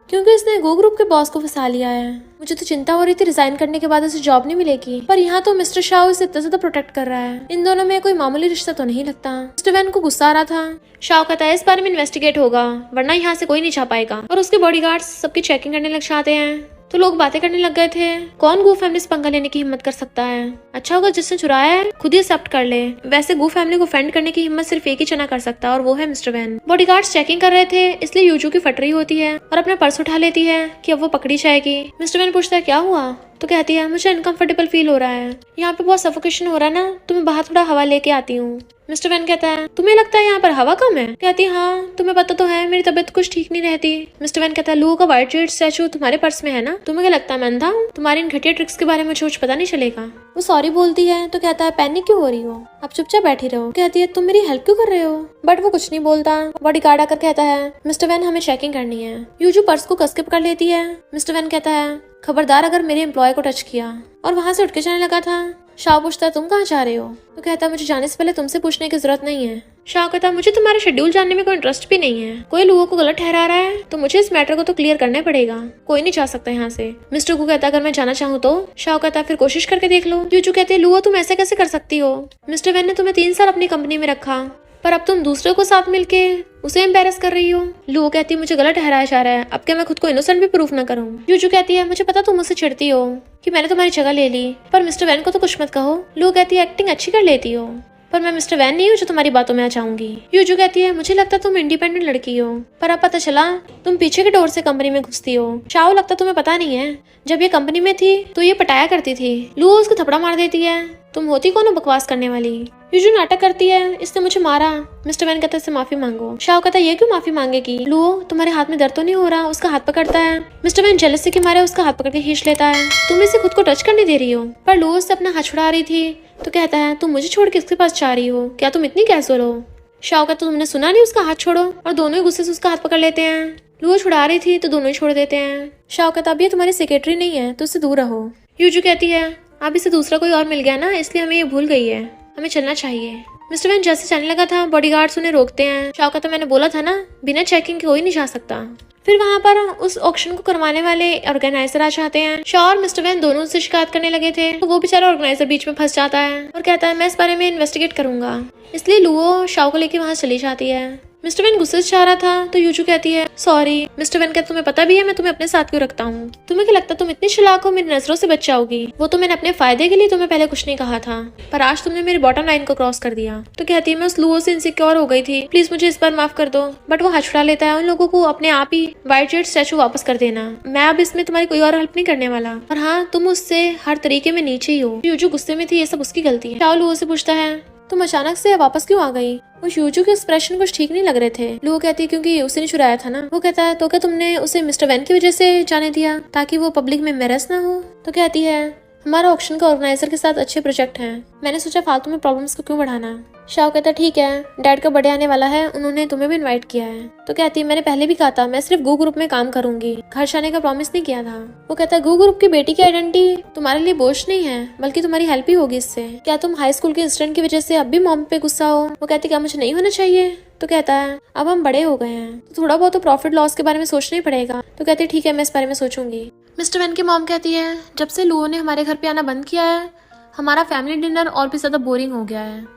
क्योंकि इसने गो ग्रुप के बॉस को फंसा लिया है। मुझे तो चिंता हो रही थी रिजाइन करने के बाद उसे जॉब नहीं मिलेगी, पर यहाँ तो मिस्टर शाह इसे इतना ज्यादा प्रोटेक्ट कर रहा है। इन दोनों में कोई मामूली रिश्ता तो नहीं लगता। मिस्टर वैन को गुस्सा आ रहा था। शाह कहता है इस बारे में इन्वेस्टिगेट होगा वरना यहाँ से कोई नहीं छा पाएगा, और उसके बॉडीगार्ड्स सबकी चेकिंग करने लग जाते हैं। तो लोग बातें करने लग गए थे कौन गू फैमिली से पंगा लेने की हिम्मत कर सकता है, अच्छा होगा जिसने चुराया है खुद ही एक्सेप्ट कर ले। वैसे गू फैमिली को फेंड करने की हिम्मत सिर्फ एक ही जना कर सकता है और वो है मिस्टर वैन। बॉडीगार्ड्स चेकिंग कर रहे थे इसलिए यूजू की फट रही होती है और अपना पर्स उठा लेती है कि अब वो पकड़ी जाएगी। मिस्टर वैन पूछता है क्या हुआ, तो कहती है मुझे अनकंफर्टेबल फील हो रहा है, यहाँ पे बहुत सफोकेशन हो रहा है ना, तो मैं बाहर थोड़ा हवा लेके आती हूँ। मिस्टर वैन कहता है तुम्हें लगता है यहाँ पर हवा कम है। कहती है हाँ तुम्हें पता तो है मेरी तबीयत कुछ ठीक नहीं रहती। मिस्टर वैन कहता है लोगों का व्हाइट जेड स्टैचू तुम्हारे पर्स में है ना, तुम्हें क्या लगता है मैं अंधा हूँ, तुम्हारी इन घटिया ट्रिक्स के बारे में मुझे कुछ पता नहीं चलेगा। वो सॉरी बोलती है तो कहता है पैनिक क्यों हो रही हो, आप चुपचाप बैठी रहो। कहती है तुम मेरी हेल्प क्यों कर रहे हो, बट वो कुछ नहीं बोलता। बॉडीगार्ड आकर कहता है मिस्टर वैन हमें चेकिंग करनी है। यूजू पर्स को कस के पकड़ लेती है। मिस्टर वैन कहता है खबरदार अगर मेरे एम्प्लॉय को टच किया, और वहाँ से उठ के जाने लगा था। शाह पूछता है तुम कहाँ जा रहे हो, तो कहता है मुझे जाने से पहले तुमसे पूछने की जरूरत नहीं है। शाह कहता है मुझे तुम्हारा शेड्यूल जानने में कोई इंटरेस्ट भी नहीं है, कोई लोगों को गलत ठहरा रहा है तो मुझे इस मैटर को तो क्लियर करना पड़ेगा, कोई नहीं जा सकता यहाँ से। मिस्टर गू कहता है अगर मैं जाना चाहूँ तो। शाह कहता है फिर कोशिश करके देख लो। यूजू कहते हैं लुओ तुम ऐसे कैसे कर सकती हो, मिस्टर वैन ने तुम्हें 3 साल अपनी कंपनी में रखा पर अब तुम दूसरे को साथ मिलके उसे एम्बेरस कर रही हो। लुओ कहती है मुझे गलत ठहराया जा रहा है, अब क्या मैं खुद को इनोसेंट भी प्रूफ न करूं। यूजू कहती है मुझे पता तुम मुझसे चिढ़ती हो कि मैंने तुम्हारी जगह ले ली, पर मिस्टर वैन को तो कुछ मत कहो। लुओ कहती है एक्टिंग अच्छी कर लेती हो, पर मैं मिस्टर वैन नहीं हूँ जो तुम्हारी बातों में आ जाऊंगी। यूजू कहती है मुझे लगता तुम इंडिपेंडेंट लड़की हो, पर अब पता चला तुम पीछे के डोर से कंपनी में घुसती हो। शाओ लगता तुम्हें पता नहीं है जब ये कंपनी में थी तो ये पटाया करती थी। लुओ उसको थपड़ा मार देती है तुम होती कौन हो बकवास करने वाली। यूजू नाटक करती है इसने मुझे मारा। मिस्टर वैन कहता है इससे माफी मांगो। शाह कहता है ये क्यों माफी मांगेगी, लुओ तुम्हारे हाथ में दर्द तो नहीं हो रहा। उसका हाथ पकड़ता है। मिस्टर वैन जेलसी के मारे उसका हाथ पकड़ के खींच लेता है। तुम इसे खुद को टच करने दे रही हो, पर लुओ उससे अपना हाथ छुड़ा रही थी तो कहता है तुम मुझे छोड़ के इसके पास जा रही हो, क्या तुम इतनी कैजुअल हो। शाह कहता तुमने सुना नहीं उसका हाथ छोड़ो, और दोनों ही गुस्से से उसका हाथ पकड़ लेते हैं। लुओ छुड़ा रही थी तो दोनों ही छोड़ देते हैं। शाह कहता अब ये तुम्हारी सेक्रेटरी नहीं है तो उससे दूर रहो। यूजू कहती है अब इसे दूसरा कोई और मिल गया ना, इसलिए हमें ये भूल गई है, हमें चलना चाहिए। मिस्टर वैन जैसे जाने लगा था बॉडीगार्ड्स उन्हें रोकते हैं। शाह कहता मैंने बोला था ना बिना चेकिंग के कोई नहीं जा सकता। फिर वहाँ पर उस ऑक्शन को करवाने वाले ऑर्गेनाइजर आ जाते हैं। शाह और मिस्टर वैन दोनों से शिकायत करने लगे थे, तो वो बेचारा ऑर्गेनाइजर बीच में फंस जाता है और कहता है मैं इस बारे में इन्वेस्टिगेट करूंगा। इसलिए लुओ शाह को लेके वहाँ चली जाती है। मिस्टर वैन गुस्से से जा रहा था तो यूजू कहती है सॉरी। मिस्टर वैन कहता तुम्हें पता भी है मैं तुम्हें अपने साथ क्यों रखता हूँ, तुम्हें क्या लगता तुम इतनी चालाक हो मेरी नजरों से बच जाओगी। वो तो मैंने अपने फायदे के लिए तुम्हें पहले कुछ नहीं कहा था, पर आज तुमने मेरी बॉटम लाइन को क्रॉस कर दिया। तो कहती है मैं उस लुओ से इनसिक्योर हो गई थी, प्लीज मुझे इस बार माफ कर दो। बट वो हाथ छुड़ा लेता है। उन लोगों को अपने आप ही व्हाइट जेड स्टैचू वापस कर देना, मैं अब इसमें तुम्हारी कोई और हेल्प नहीं करने वाला, और हाँ तुम उससे हर तरीके में नीचे ही हो। यूजू गुस्से में थी, ये सब उसकी गलती है। शाओ लुओ से पूछता है तुम अचानक से वापस क्यों आ गई। वो यूजू के एक्सप्रेशन कुछ ठीक नहीं लग रहे थे। लुओ कहती है क्योंकि उसे ने चुराया था ना। वो कहता है तो क्या तुमने उसे मिस्टर वैन की वजह से जाने दिया ताकि वो पब्लिक में एम्बैरस ना हो। तो कहती है हमारा ऑक्शन का ऑर्गेनाइजर के साथ अच्छे प्रोजेक्ट हैं, मैंने सोचा फालतू में प्रॉब्लम्स को क्यों बढ़ाना। शाह कहता ठीक है डैड का बर्थडे आने वाला है, उन्होंने तुम्हें भी इनवाइट किया है। तो कहती है मैंने पहले भी कहा था मैं सिर्फ गू ग्रुप में काम करूंगी, घर जाने का प्रॉमिस नहीं किया था। वो कहता है गू ग्रुप की बेटी की आइडेंटिटी तुम्हारे लिए बोझ नहीं है बल्कि तुम्हारी हेल्प ही होगी इससे। क्या तुम हाई स्कूल के इंसिडेंट की वजह से अब भी मॉम पे गुस्सा हो। वो कहती क्या मुझे नहीं होना चाहिए। तो कहता है अब हम बड़े हो गए हैं तो थोड़ा बहुत तो प्रॉफिट लॉस के बारे में सोचना ही पड़ेगा। तो कहती है ठीक है मैं इस बारे में सोचूंगी। मिस्टर वैन की मॉम कहती है जब से लुओ ने हमारे घर पे आना बंद किया है हमारा फैमिली डिनर और भी ज्यादा बोरिंग हो गया है।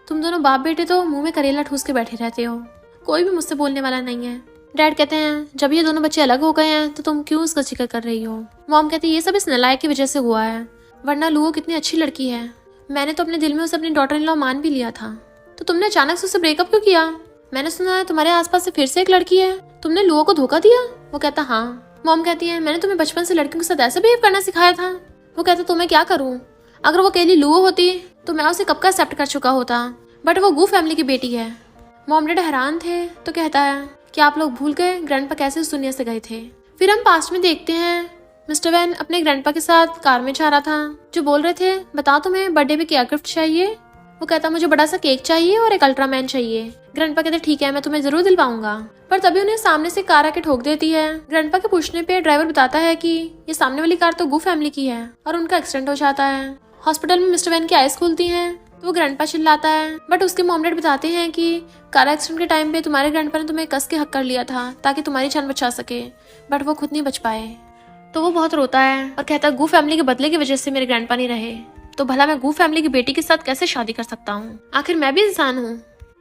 तुम दोनों बाप बेटे तो मुंह में करेला ठूस के बैठे रहते हो, कोई भी मुझसे बोलने वाला नहीं है। डैड कहते हैं जब ये दोनों बच्चे अलग हो गए हैं तो तुम क्यों उसका जिक्र कर रही हो। मॉम कहती है ये सब इस नालायक की वजह से हुआ है, वरना लुओ कितनी अच्छी लड़की है, मैंने तो अपने दिल में उसे अपनी डॉटर इन लॉ मान भी लिया था। तो तुमने अचानक से उससे ब्रेकअप क्यों किया। मैंने सुना है तुम्हारे आसपास से फिर से एक लड़की है, तुमने लुओ को धोखा दिया। वो कहता हाँ। मॉम कहती है मैंने तुम्हें बचपन से लड़कियों के साथ ऐसे बिहेव करना सिखाया था। वो कहता तो मैं क्या करूँ, अगर वो अकेली लुओ होती तो मैं उसे कब का एक्सेप्ट कर चुका होता, बट वो गू फैमिली की बेटी है। मॉम डैड हैरान थे तो कहता है कि आप लोग भूल गए ग्रैंडपा कैसे उस दुनिया से गए थे। फिर हम पास्ट में देखते हैं मिस्टर वैन अपने ग्रैंडपा के साथ कार में जा रहा था, जो बोल रहे थे बताओ तुम्हें बर्थडे पे क्या गिफ्ट चाहिए। वो कहता मुझे बड़ा सा केक चाहिए और एक अल्ट्रामैन चाहिए। ग्रैंडपा कहते ठीक है मैं तुम्हें जरूर दिलवाऊंगा, पर तभी उन्हें सामने से कार आके ठोक देती है। ग्रैंडपा के पूछने पे ड्राइवर बताता है कि ये सामने वाली कार तो गू फैमिली की है और उनका एक्सीडेंट हो जाता है। हॉस्पिटल में मिस्टर वैन की आईज खुलती हैं तो वो ग्रैंडपा चिल्लाता है, बट उसके मॉम डैड बताते हैं कि कार एक्सीडेंट के टाइम पे तुम्हारे ग्रैंडपा ने तुम्हें कस के हक कर लिया था ताकि तुम्हारी जान बचा सके, बट वो खुद नहीं बच पाए। तो वो बहुत रोता है और कहता है गू फैमिली के बदले की वजह से मेरे ग्रैंडपा नहीं रहे, तो भला मैं गू फैमिली की बेटी के साथ कैसे शादी कर सकता हूँ। आखिर मैं भी इंसान हूँ,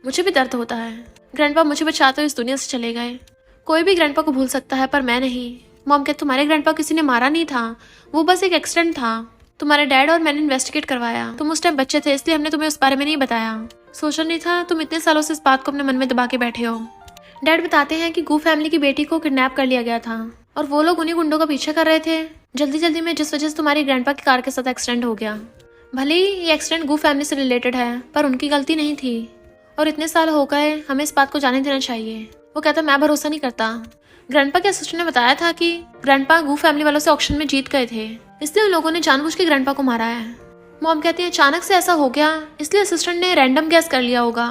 मुझे भी दर्द होता है। ग्रैंडपा मुझे बचाते हुए इस दुनिया से चले गए। कोई भी ग्रैंडपा को भूल सकता है पर मैं नहीं। मॉम कहती तुम्हारे ग्रैंडपा किसी ने मारा नहीं था, वो बस एक एक्सीडेंट था। तुम्हारे डैड और मैंने इन्वेस्टिगेट करवाया, तुम उस टाइम बच्चे थे इसलिए हमने तुम्हें उस बारे में नहीं बताया। सोचा नहीं था तुम इतने सालों से इस बात को अपने मन में दबा के बैठे हो। डैड बताते हैं कि गू फैमिली की बेटी को किडनैप कर लिया गया था और वो लोग उन्हीं गुंडों का पीछे कर रहे थे जल्दी जल्दी में, जिस वजह से तुम्हारी ग्रैंडपा की कार के साथ एक्सीडेंट हो गया। भले ही ये एक्सीडेंट गू फैमिली से रिलेटेड है पर उनकी गलती नहीं थी और इतने साल हो गए, हमें इस बात को जाने देना चाहिए। वो कहता मैं भरोसा नहीं करता। ग्रैंडपा के असिस्टेंट ने बताया था कि ग्रैंडपा गू फैमिली वालों से ऑक्शन में जीत गए थे, इसलिए उन लोगों ने जानबूझ के ग्रैंडपा को मारा है। मॉम कहती है अचानक से ऐसा हो गया इसलिए असिस्टेंट ने रैंडम गैस कर लिया होगा,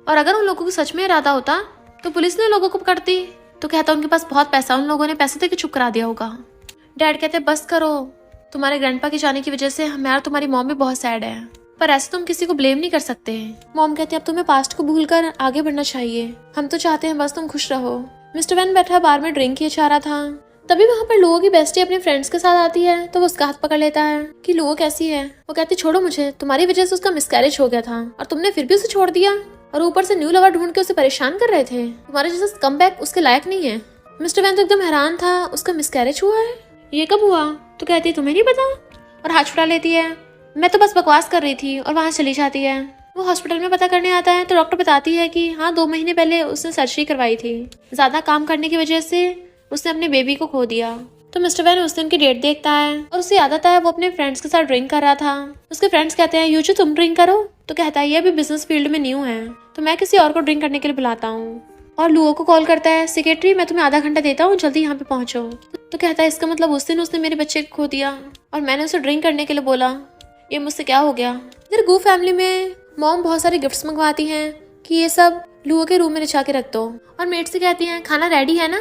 और अगर उन लोगों को सच में इरादा होता तो पुलिस ने लोगों को पकड़ती। तो कहता उनके पास बहुत पैसा, उन लोगों ने पैसे देके चुप करा दिया होगा। डैड कहते बस करो, तुम्हारे ग्रैंडपा के जाने की वजह से हमें और तुम्हारी मॉम भी बहुत सैड है, पर ऐसे तुम किसी को ब्लेम नहीं कर सकते। मॉम कहती है अब तुम्हें पास्ट को भूलकर आगे बढ़ना चाहिए, हम तो चाहते हैं बस तुम खुश रहो। मिस्टर वैन बैठा बार में ड्रिंक किए जा रहा था, तभी वहाँ पर लुओ की बेस्टी अपने फ्रेंड्स के साथ आती है तो वो उसका हाथ पकड़ लेता है कि लुओ कैसी है। वो कहती छोड़ो मुझे, तुम्हारी वजह से उसका मिसकैरेज हो गया था और तुमने फिर भी उसे छोड़ दिया और ऊपर से न्यू लवर ढूंढ के उसे परेशान कर रहे थे। तुम्हारे जैसा कमबैक उसके लायक नहीं है। मिस्टर वैन तो एकदम हैरान था, उसका मिसकैरेज हुआ है, ये कब हुआ। तो कहती तुम्हें नहीं पता और हाथ छुड़ा लेती है। मैं तो बस बकवास कर रही थी और वहाँ चली जाती है। वो हॉस्पिटल में पता करने आता है तो डॉक्टर बताती है कि हाँ 2 महीने पहले उसने सर्जरी करवाई थी, ज्यादा काम करने की वजह से उसने अपने बेबी को खो दिया। तो मिस्टर वैन उस दिन की डेट देखता है और उसे याद आता है वो अपने फ्रेंड्स के साथ ड्रिंक कर रहा था। उसके फ्रेंड्स कहते हैं यूजू तुम ड्रिंक करो, तो कहता है ये अभी बिजनेस फील्ड में न्यू है तो मैं किसी और को ड्रिंक करने के लिए बुलाता हूँ। और लुओ को कॉल करता है सेक्रेटरी मैं तुम्हें आधा घंटा देता हूँ, जल्दी यहाँ पे पहुंचो। तो कहता है इसका मतलब उस दिन उसने मेरे बच्चे को खो दिया और मैंने उसे ड्रिंक करने के लिए बोला, ये मुझसे क्या हो गया। इधर गू फैमिली में मॉम बहुत सारे गिफ्ट्स मंगवाती हैं कि ये सब लुओ के रूम में रिछा के रख दो और मेट से कहती हैं खाना रेडी है ना।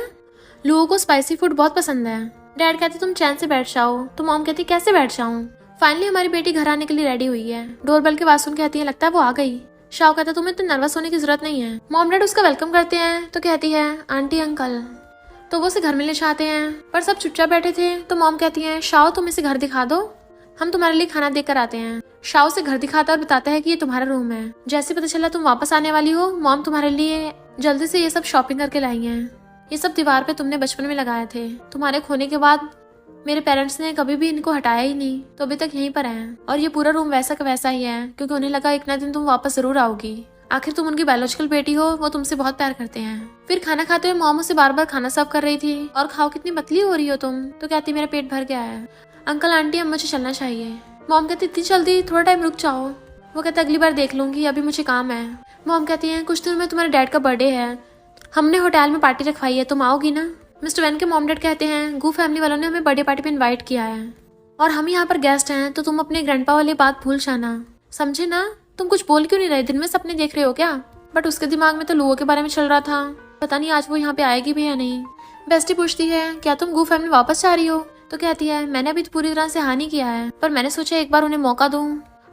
लुओ को स्पाइसी फूड बहुत पसंद है। डैड कहते तुम चैन से बैठ जाओ, तो मॉम कहती कैसे बैठ जाऊं। फाइनली हमारी बेटी घर आने के लिए रेडी हुई है। डोरबेल की आवाज सुन कहती है लगता है वो आ गई। शाओ कहता तुम्हें तो नर्वस होने की जरूरत नहीं है। मॉम डैड उसका वेलकम करते हैं तो कहती है आंटी अंकल, तो वो उसे घर मिलने चाहते हैं पर सब चुपचाप बैठे थे। तो मॉम कहती है शाओ तुम इसे घर दिखा दो, हम तुम्हारे लिए खाना देकर आते हैं। शाओ से घर दिखाता और बताता है कि ये तुम्हारा रूम है। जैसे पता चला तुम वापस आने वाली हो, मॉम तुम्हारे लिए जल्दी से ये सब शॉपिंग करके लाई है। ये सब दीवार पे तुमने बचपन में लगाए थे, तुम्हारे खोने के बाद मेरे पेरेंट्स ने कभी भी इनको हटाया ही नहीं, तो अभी तक यहीं पर हैं। और ये पूरा रूम वैसा का वैसा ही है क्योंकि उन्हें लगा एक ना दिन तुम वापस जरूर आओगी। आखिर तुम उनकी बायोलॉजिकल बेटी हो, वो तुमसे बहुत प्यार करते हैं। फिर खाना खाते हुए मॉम उसे बार बार खाना सर्व कर रही थी और खाओ कितनी पतली हो रही हो तुम। तो कहती मेरा पेट भर गया है। अंकल आंटी अब मुझे चलना चाहिए। मॉम कहती इतनी जल्दी, थोड़ा टाइम रुक जाओ। वो कहता अगली बार देख लूंगी, अभी मुझे काम है। मॉम कहती है कुछ दिनों में तुम्हारे डैड का बर्थडे है, हमने होटल में पार्टी रखवाई है, तुम आओगी ना। मिस्टर वैन के मॉम डैड कहते हैं गू फैमिली वालों ने हमें बर्थडे पार्टी पे इनवाइट किया है और हम यहाँ पर गेस्ट हैं, तो तुम अपने ग्रैंडपा वाली बात भूल जाना, समझे ना। तुम कुछ बोल क्यों नहीं रहे, दिन में सपने देख रहे हो क्या। बट उसके दिमाग में तो लुओ के बारे में चल रहा था, पता नहीं आज वो यहाँ पे आएगी भी या नहीं। बेस्टी पूछती है क्या तुम गू फैमिली वापस जा रही हो। तो कहती है मैंने अभी पूरी तरह से हाँ नहीं किया है, पर मैंने सोचा एक बार उन्हें मौका दूं।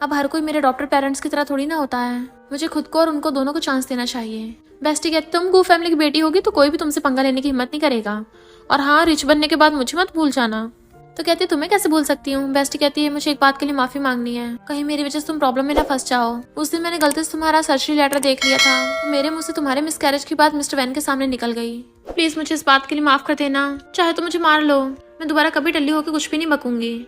अब हर कोई मेरे डॉक्टर पेरेंट्स की तरह थोड़ी ना होता है, मुझे खुद को और उनको दोनों को चांस देना चाहिए। बेस्टी कहती तुम गू फैमिली की बेटी होगी तो कोई भी तुमसे पंगा लेने की हिम्मत नहीं करेगा, और हाँ रिच बनने के बाद मुझे मत भूल जाना। तो कहती है तुम्हें कैसे भूल सकती हूँ। बेस्टी कहती है मुझे एक बात के लिए माफी मांगनी है, कहीं मेरी वजह से तुम प्रॉब्लम में ना फंस जाओ। उस दिन मैंने गलती से तुम्हारा सर्जरी लेटर देख लिया था, तो मेरे मुंह से तुम्हारे मिसकैरेज की बात मिस्टर वैन के सामने निकल गई। प्लीज मुझे इस बात के लिए माफ कर देना, चाहे तो मुझे मार लो, मैं दोबारा कभी टल्ली होकर कुछ भी नहीं बकूंगी।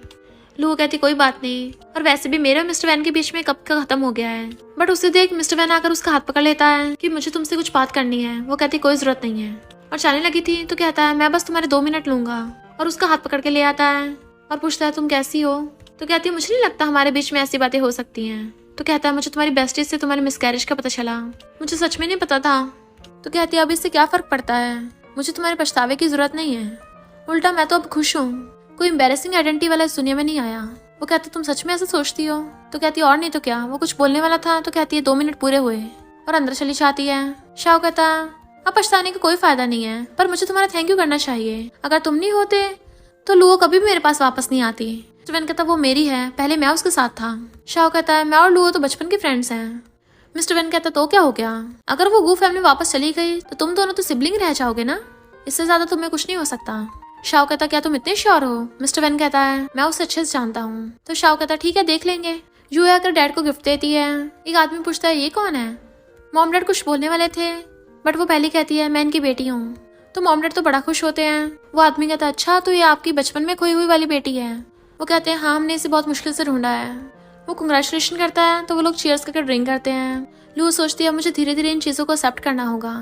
लुओ कहती कोई बात नहीं, और वैसे भी मेरे और मिस्टर वैन के बीच में कब का खत्म हो गया है। बट उसे देख मिस्टर वैन आकर उसका हाथ पकड़ लेता है कि मुझे तुमसे कुछ बात करनी है। वो कहती कोई जरूरत नहीं है और जाने लगी थी। तो कहता है मैं बस तुम्हारे 2 मिनट लूंगा, और उसका हाथ पकड़ के ले आता है और पूछता है तुम कैसी हो। तो कहती है मुझे नहीं लगता हमारे बीच में ऐसी बातें हो सकती हैं। तो कहता है मुझे तुम्हारी बेस्टी से तुम्हारे मिसकैरेज का पता चला, मुझे सच में नहीं पता था। तो कहती है अब इससे क्या फर्क पड़ता है, मुझे तुम्हारे पछतावे की जरूरत नहीं है, उल्टा मैं तो अब खुश हूँ, कोई एम्बेरसिंग आइडेंटिटी वाला इस दुनिया में नहीं आया। वो कहती तुम सच में ऐसा सोचती हो? तो कहती है और नहीं तो क्या। वो कुछ बोलने वाला था तो कहती है 2 मिनट पूरे हुए और अंदर चली जाती है। शाओ कहता अब पछताने का कोई फायदा नहीं है, पर मुझे तुम्हारा थैंक यू करना चाहिए, अगर तुम नहीं होते तो लुओ कभी भी मेरे पास वापस नहीं आती। मिस्टर वैन कहता वो मेरी है, पहले मैं उसके साथ था। शाओ कहता है मैं और लुओ तो बचपन के फ्रेंड्स हैं। मिस्टर वैन कहता तो क्या हो गया, अगर वो गू फैमिली वापस चली गई तो तुम दोनों तो सिबलिंग रह जाओगे ना, इससे ज्यादा तुम्हें कुछ नहीं हो सकता। शाओ कहता क्या तुम इतने श्योर हो? मिस्टर वैन कहता है मैं उसे अच्छे से जानता हूँ। तो शाओ कहता ठीक है देख लेंगे। यूए आकर डैड को गिफ्ट देती है। एक आदमी पूछता है ये कौन है? मॉम डैड कुछ बोलने वाले थे बट वो पहले कहती है मैं इनकी बेटी हूँ। तो मॉम डैड तो बड़ा खुश होते हैं। वो आदमी कहता है अच्छा तो ये आपकी बचपन में खोई हुई वाली बेटी है? वो कहते हैं हाँ हमने इसे बहुत मुश्किल से ढूंढा है। वो कंग्रेचुलेशन करता है तो वो लोग चीयर्स करके ड्रिंक करते हैं। लू सोचती है मुझे धीरे धीरे इन चीजों को एक्सेप्ट करना होगा।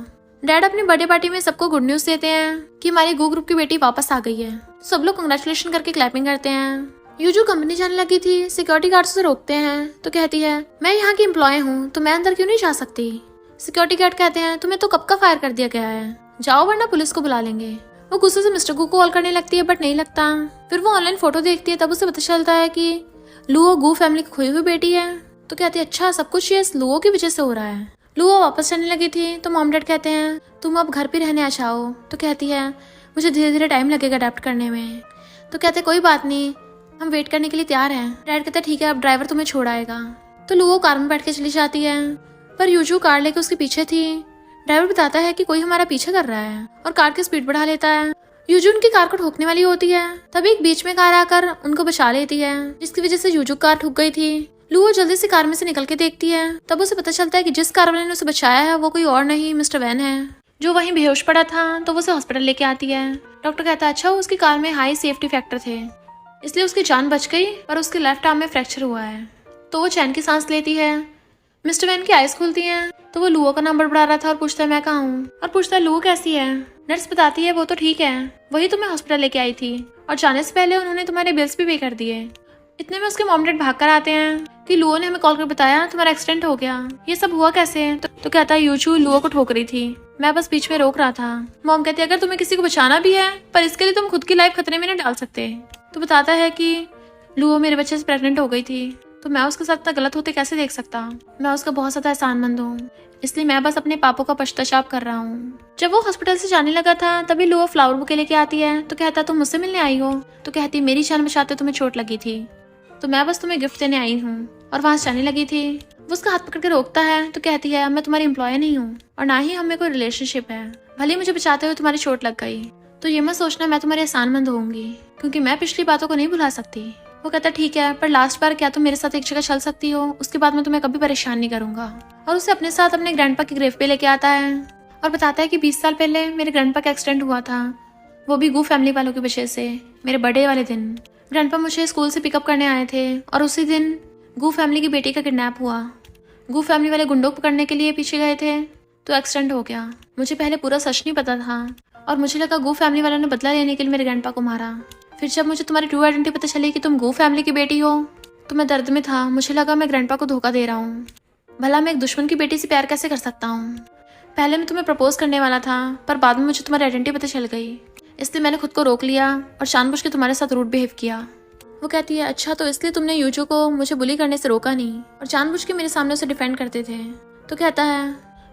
डैड अपनी बर्थडे पार्टी में सबको गुड न्यूज देते हैं कि हमारी गो ग्रुप की बेटी वापस आ गई है। सब लोग कंग्रेचुलेशन करके क्लैपिंग करते हैं। यूजू कंपनी जाने लगी थी, सिक्योरिटी गार्ड उसे रोकते हैं तो कहती है मैं यहाँ की एम्प्लॉय हूँ तो मैं अंदर क्यों नहीं जा सकती। सिक्योरिटी गार्ड कहते हैं तुम्हें तो कब का फायर कर दिया गया है, जाओ वरना पुलिस को बुला लेंगे। वो गुस्से से मिस्टर गू को कॉल करने लगती है बट नहीं लगता। फिर वो ऑनलाइन फोटो देखती है तब उसे पता चलता है कि लुओ गू फैमिली की खोई हुई बेटी है। तो कहती है अच्छा सब कुछ ये लुओ की वजह से हो रहा है। लुओ वापस जाने लगी थी तो मॉम डैड कहते हैं तुम अब घर पे रहने आ जाओ। तो कहती है मुझे धीरे धीरे टाइम लगेगा अडेप्ट करने में। तो कहते कोई बात नहीं हम वेट करने के लिए तैयार हैं। डैड कहता है ठीक है अब ड्राइवर तुम्हें छोड़ आएगा। तो लुओ कार में बैठ के चली जाती है पर यूजू कार लेके उसके पीछे थी। ड्राइवर बताता है कि कोई हमारा पीछे कर रहा है और कार की स्पीड बढ़ा लेता है। यूजू उनकी कार को ठोकने वाली होती है तभी एक बीच में कार आकर उनको बचा लेती है जिसकी वजह से यूजू कार ठुक गई थी। लुओ जल्दी से कार में से निकल के देखती है तब उसे पता चलता है कि जिस कार वाले ने उसे बचाया है वो कोई और नहीं मिस्टर वैन है जो वहीं बेहोश पड़ा था। तो वो उसे हॉस्पिटल लेके आती है। डॉक्टर कहता है अच्छा उसकी कार में हाई सेफ्टी फैक्टर थे इसलिए उसकी जान बच गई पर उसके लेफ्ट आर्म में फ्रैक्चर हुआ है। तो वो चैन की सांस लेती है। मिस्टर वैन की आइज खुलती हैं तो वो लुओ का नाम बड़बड़ा रहा था और पूछता है मैं कहाँ हूँ और पूछता है लुओ कैसी है। नर्स बताती है वो तो ठीक है, वही तुम्हें हॉस्पिटल लेके आई थी और जाने से पहले उन्होंने तुम्हारे बिल्स भी पे कर दिए। इतने में उसके मॉम डैड भाग कर आते हैं कि लुओ ने हमें कॉल कर बताया तुम्हारा एक्सीडेंट हो गया, ये सब हुआ कैसे? तो कहता है यूजू लुओ को ठोक रही थी, मैं बस बीच में रोक रहा था। मॉम कहती है अगर तुम्हें किसी को बचाना भी है पर इसके लिए तुम खुद की लाइफ खतरे में नहीं डाल सकते। तो बताता है कि लुओ मेरे बच्चे से प्रेग्नेंट हो गई थी तो मैं उसके साथ इतना गलत होते कैसे देख सकता, मैं उसका बहुत ज्यादा एहसानमंद हूँ, इसलिए मैं बस अपने पापों का पश्चाताप कर रहा हूँ। जब वो हॉस्पिटल से जाने लगा था तभी लुओ फ्लावर बुके लेके आती है तो कहता तुम मुझसे मिलने आई हो? तो कहती मेरी जान बचाते तुम्हें चोट लगी थी तो मैं बस तुम्हें गिफ्ट देने आई हूँ और वहां से जाने लगी थी। वो उसका हाथ पकड़ के रोकता है तो कहती है मैं तुम्हारी एम्प्लॉय नहीं हूँ और ना ही हमें कोई रिलेशनशिप है, भले ही मुझे बचाते हुए तुम्हारी चोट लग गई तो ये मत सोचना मैं तुम्हारी एहसानमंद होंगी क्योंकि मैं पिछली बातों को नहीं भुला सकती। वो कहता ठीक है पर लास्ट बार क्या तुम मेरे साथ एक जगह चल सकती हो, उसके बाद मैं तुम्हें कभी परेशान नहीं करूंगा। और उसे अपने साथ अपने ग्रैंडपा की ग्रेव पे लेके आता है और बताता है कि 20 साल पहले मेरे ग्रैंडपा का एक्सीडेंट हुआ था, वो भी गू फैमिली वालों की वजह से। मेरे बर्थडे वाले दिन ग्रैंडपा मुझे स्कूल से पिकअप करने आए थे और उसी दिन गू फैमिली की बेटी का किडनैप हुआ। गू फैमिली वाले गुंडों को पकड़ने के लिए पीछे गए थे तो एक्सीडेंट हो गया। मुझे पहले पूरा सच नहीं पता था और मुझे लगा गू फैमिली वालों ने बदला लेने के लिए मेरे ग्रैंडपा को मारा। फिर जब मुझे तुम्हारी ट्रू आइडेंटिटी पता चली कि तुम गू फैमिली की बेटी हो तो मैं दर्द में था, मुझे लगा मैं ग्रैंडपा को धोखा दे रहा हूँ, भला मैं एक दुश्मन की बेटी से प्यार कैसे कर सकता हूँ। पहले मैं तुम्हें प्रपोज करने वाला था पर बाद में मुझे तुम्हारी आइडेंटिटी पता चल गई, इसलिए मैंने खुद को रोक लिया और जानबूझ के तुम्हारे साथ रूड बिहेव किया। वो कहती है अच्छा तो इसलिए तुमने यूजू को मुझे बुली करने से रोका नहीं और जानबूझ के मेरे सामने उसे डिफेंड करते थे। तो कहता है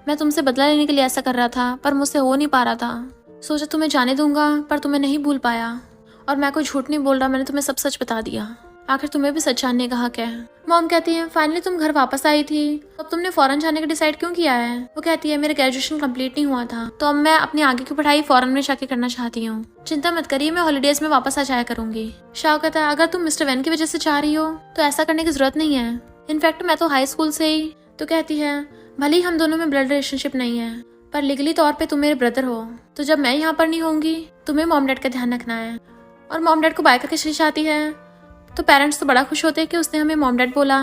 मैं तुमसे बदला लेने के लिए ऐसा कर रहा था पर मुझसे हो नहीं पा रहा था, सोचा तुम्हें जाने दूंगा पर तुम्हें नहीं भूल पाया और मैं कोई झूठ नहीं बोल रहा, मैंने तुम्हें सब सच बता दिया, आखिर तुम्हें भी सच जानने का हक है। मॉम कहती है फाइनली तुम घर वापस आई थी, अब तुमने फॉरेन जाने का डिसाइड क्यों किया है? वो कहती है मेरा ग्रेजुएशन कंप्लीट नहीं हुआ था तो अब मैं अपनी आगे की पढ़ाई फॉरेन में जाके करना चाहती हूँ, चिंता मत करिए मैं हॉलीडेज में वापस आ जाया करूंगी। शाओ कहता है अगर तुम मिस्टर वैन की वजह से चाह रही हो तो ऐसा करने की जरूरत नहीं है, इनफैक्ट मैं तो हाई स्कूल से ही। तो कहती है भले ही हम दोनों में ब्लड रिलेशनशिप नहीं है पर लीगली तौर पे तुम मेरे ब्रदर हो, तो जब मैं यहाँ पर नहीं होंगी तुम्हें मॉम डैड का ध्यान रखना है। और मॉम डैड को बाय करके चली जाती है तो पेरेंट्स तो बड़ा खुश होते हैं कि उसने हमें मॉम डैड बोला,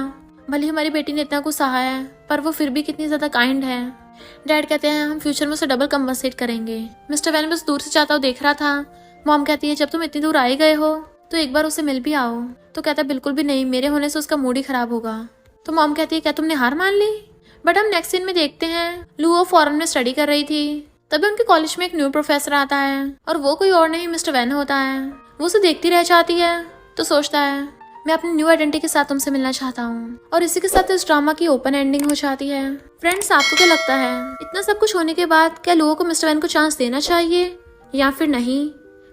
भले हमारी बेटी ने इतना कुछ सहा है पर वो फिर भी कितनी ज्यादा काइंड है। डैड कहते हैं हम फ्यूचर में उसे डबल कम्पनसेट करेंगे। मिस्टर वैन बस दूर से जाता हुआ देख रहा था। मॉम कहती है जब तुम इतनी दूर आ ही गए हो तो एक बार उसे मिल भी आओ। तो कहता है बिल्कुल भी नहीं, मेरे होने से उसका मूड ही खराब होगा। तो मॉम कहती है क्या तुमने हार मान ली। बट हम नेक्स्ट सीन में देखते हैं लुओ फॉरेन में स्टडी कर रही थी, तभी उनके कॉलेज में एक न्यू प्रोफेसर आता है और वो कोई और नहीं मिस्टर वैन होता है। वो उसे देखती रह जाती है तो सोचता है मैं अपनी न्यू आइडेंटिटी के साथ तुमसे मिलना चाहता हूँ, और इसी के साथ इस ड्रामा की ओपन एंडिंग हो जाती है। फ्रेंड्स, आपको क्या लगता है इतना सब कुछ होने के बाद क्या लुओ को मिस्टर वैन को चांस देना चाहिए या फिर नहीं?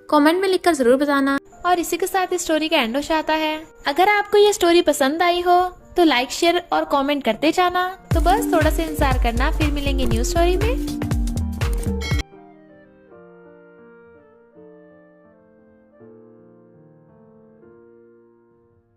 कमेंट में लिखकर जरूर बताना। और इसी के साथ इस स्टोरी का एंड हो जाता है। अगर आपको ये स्टोरी पसंद आई हो तो लाइक शेयर और कमेंट करते जाना। तो बस थोड़ा सा इंतजार करना, फिर मिलेंगे न्यू स्टोरी में।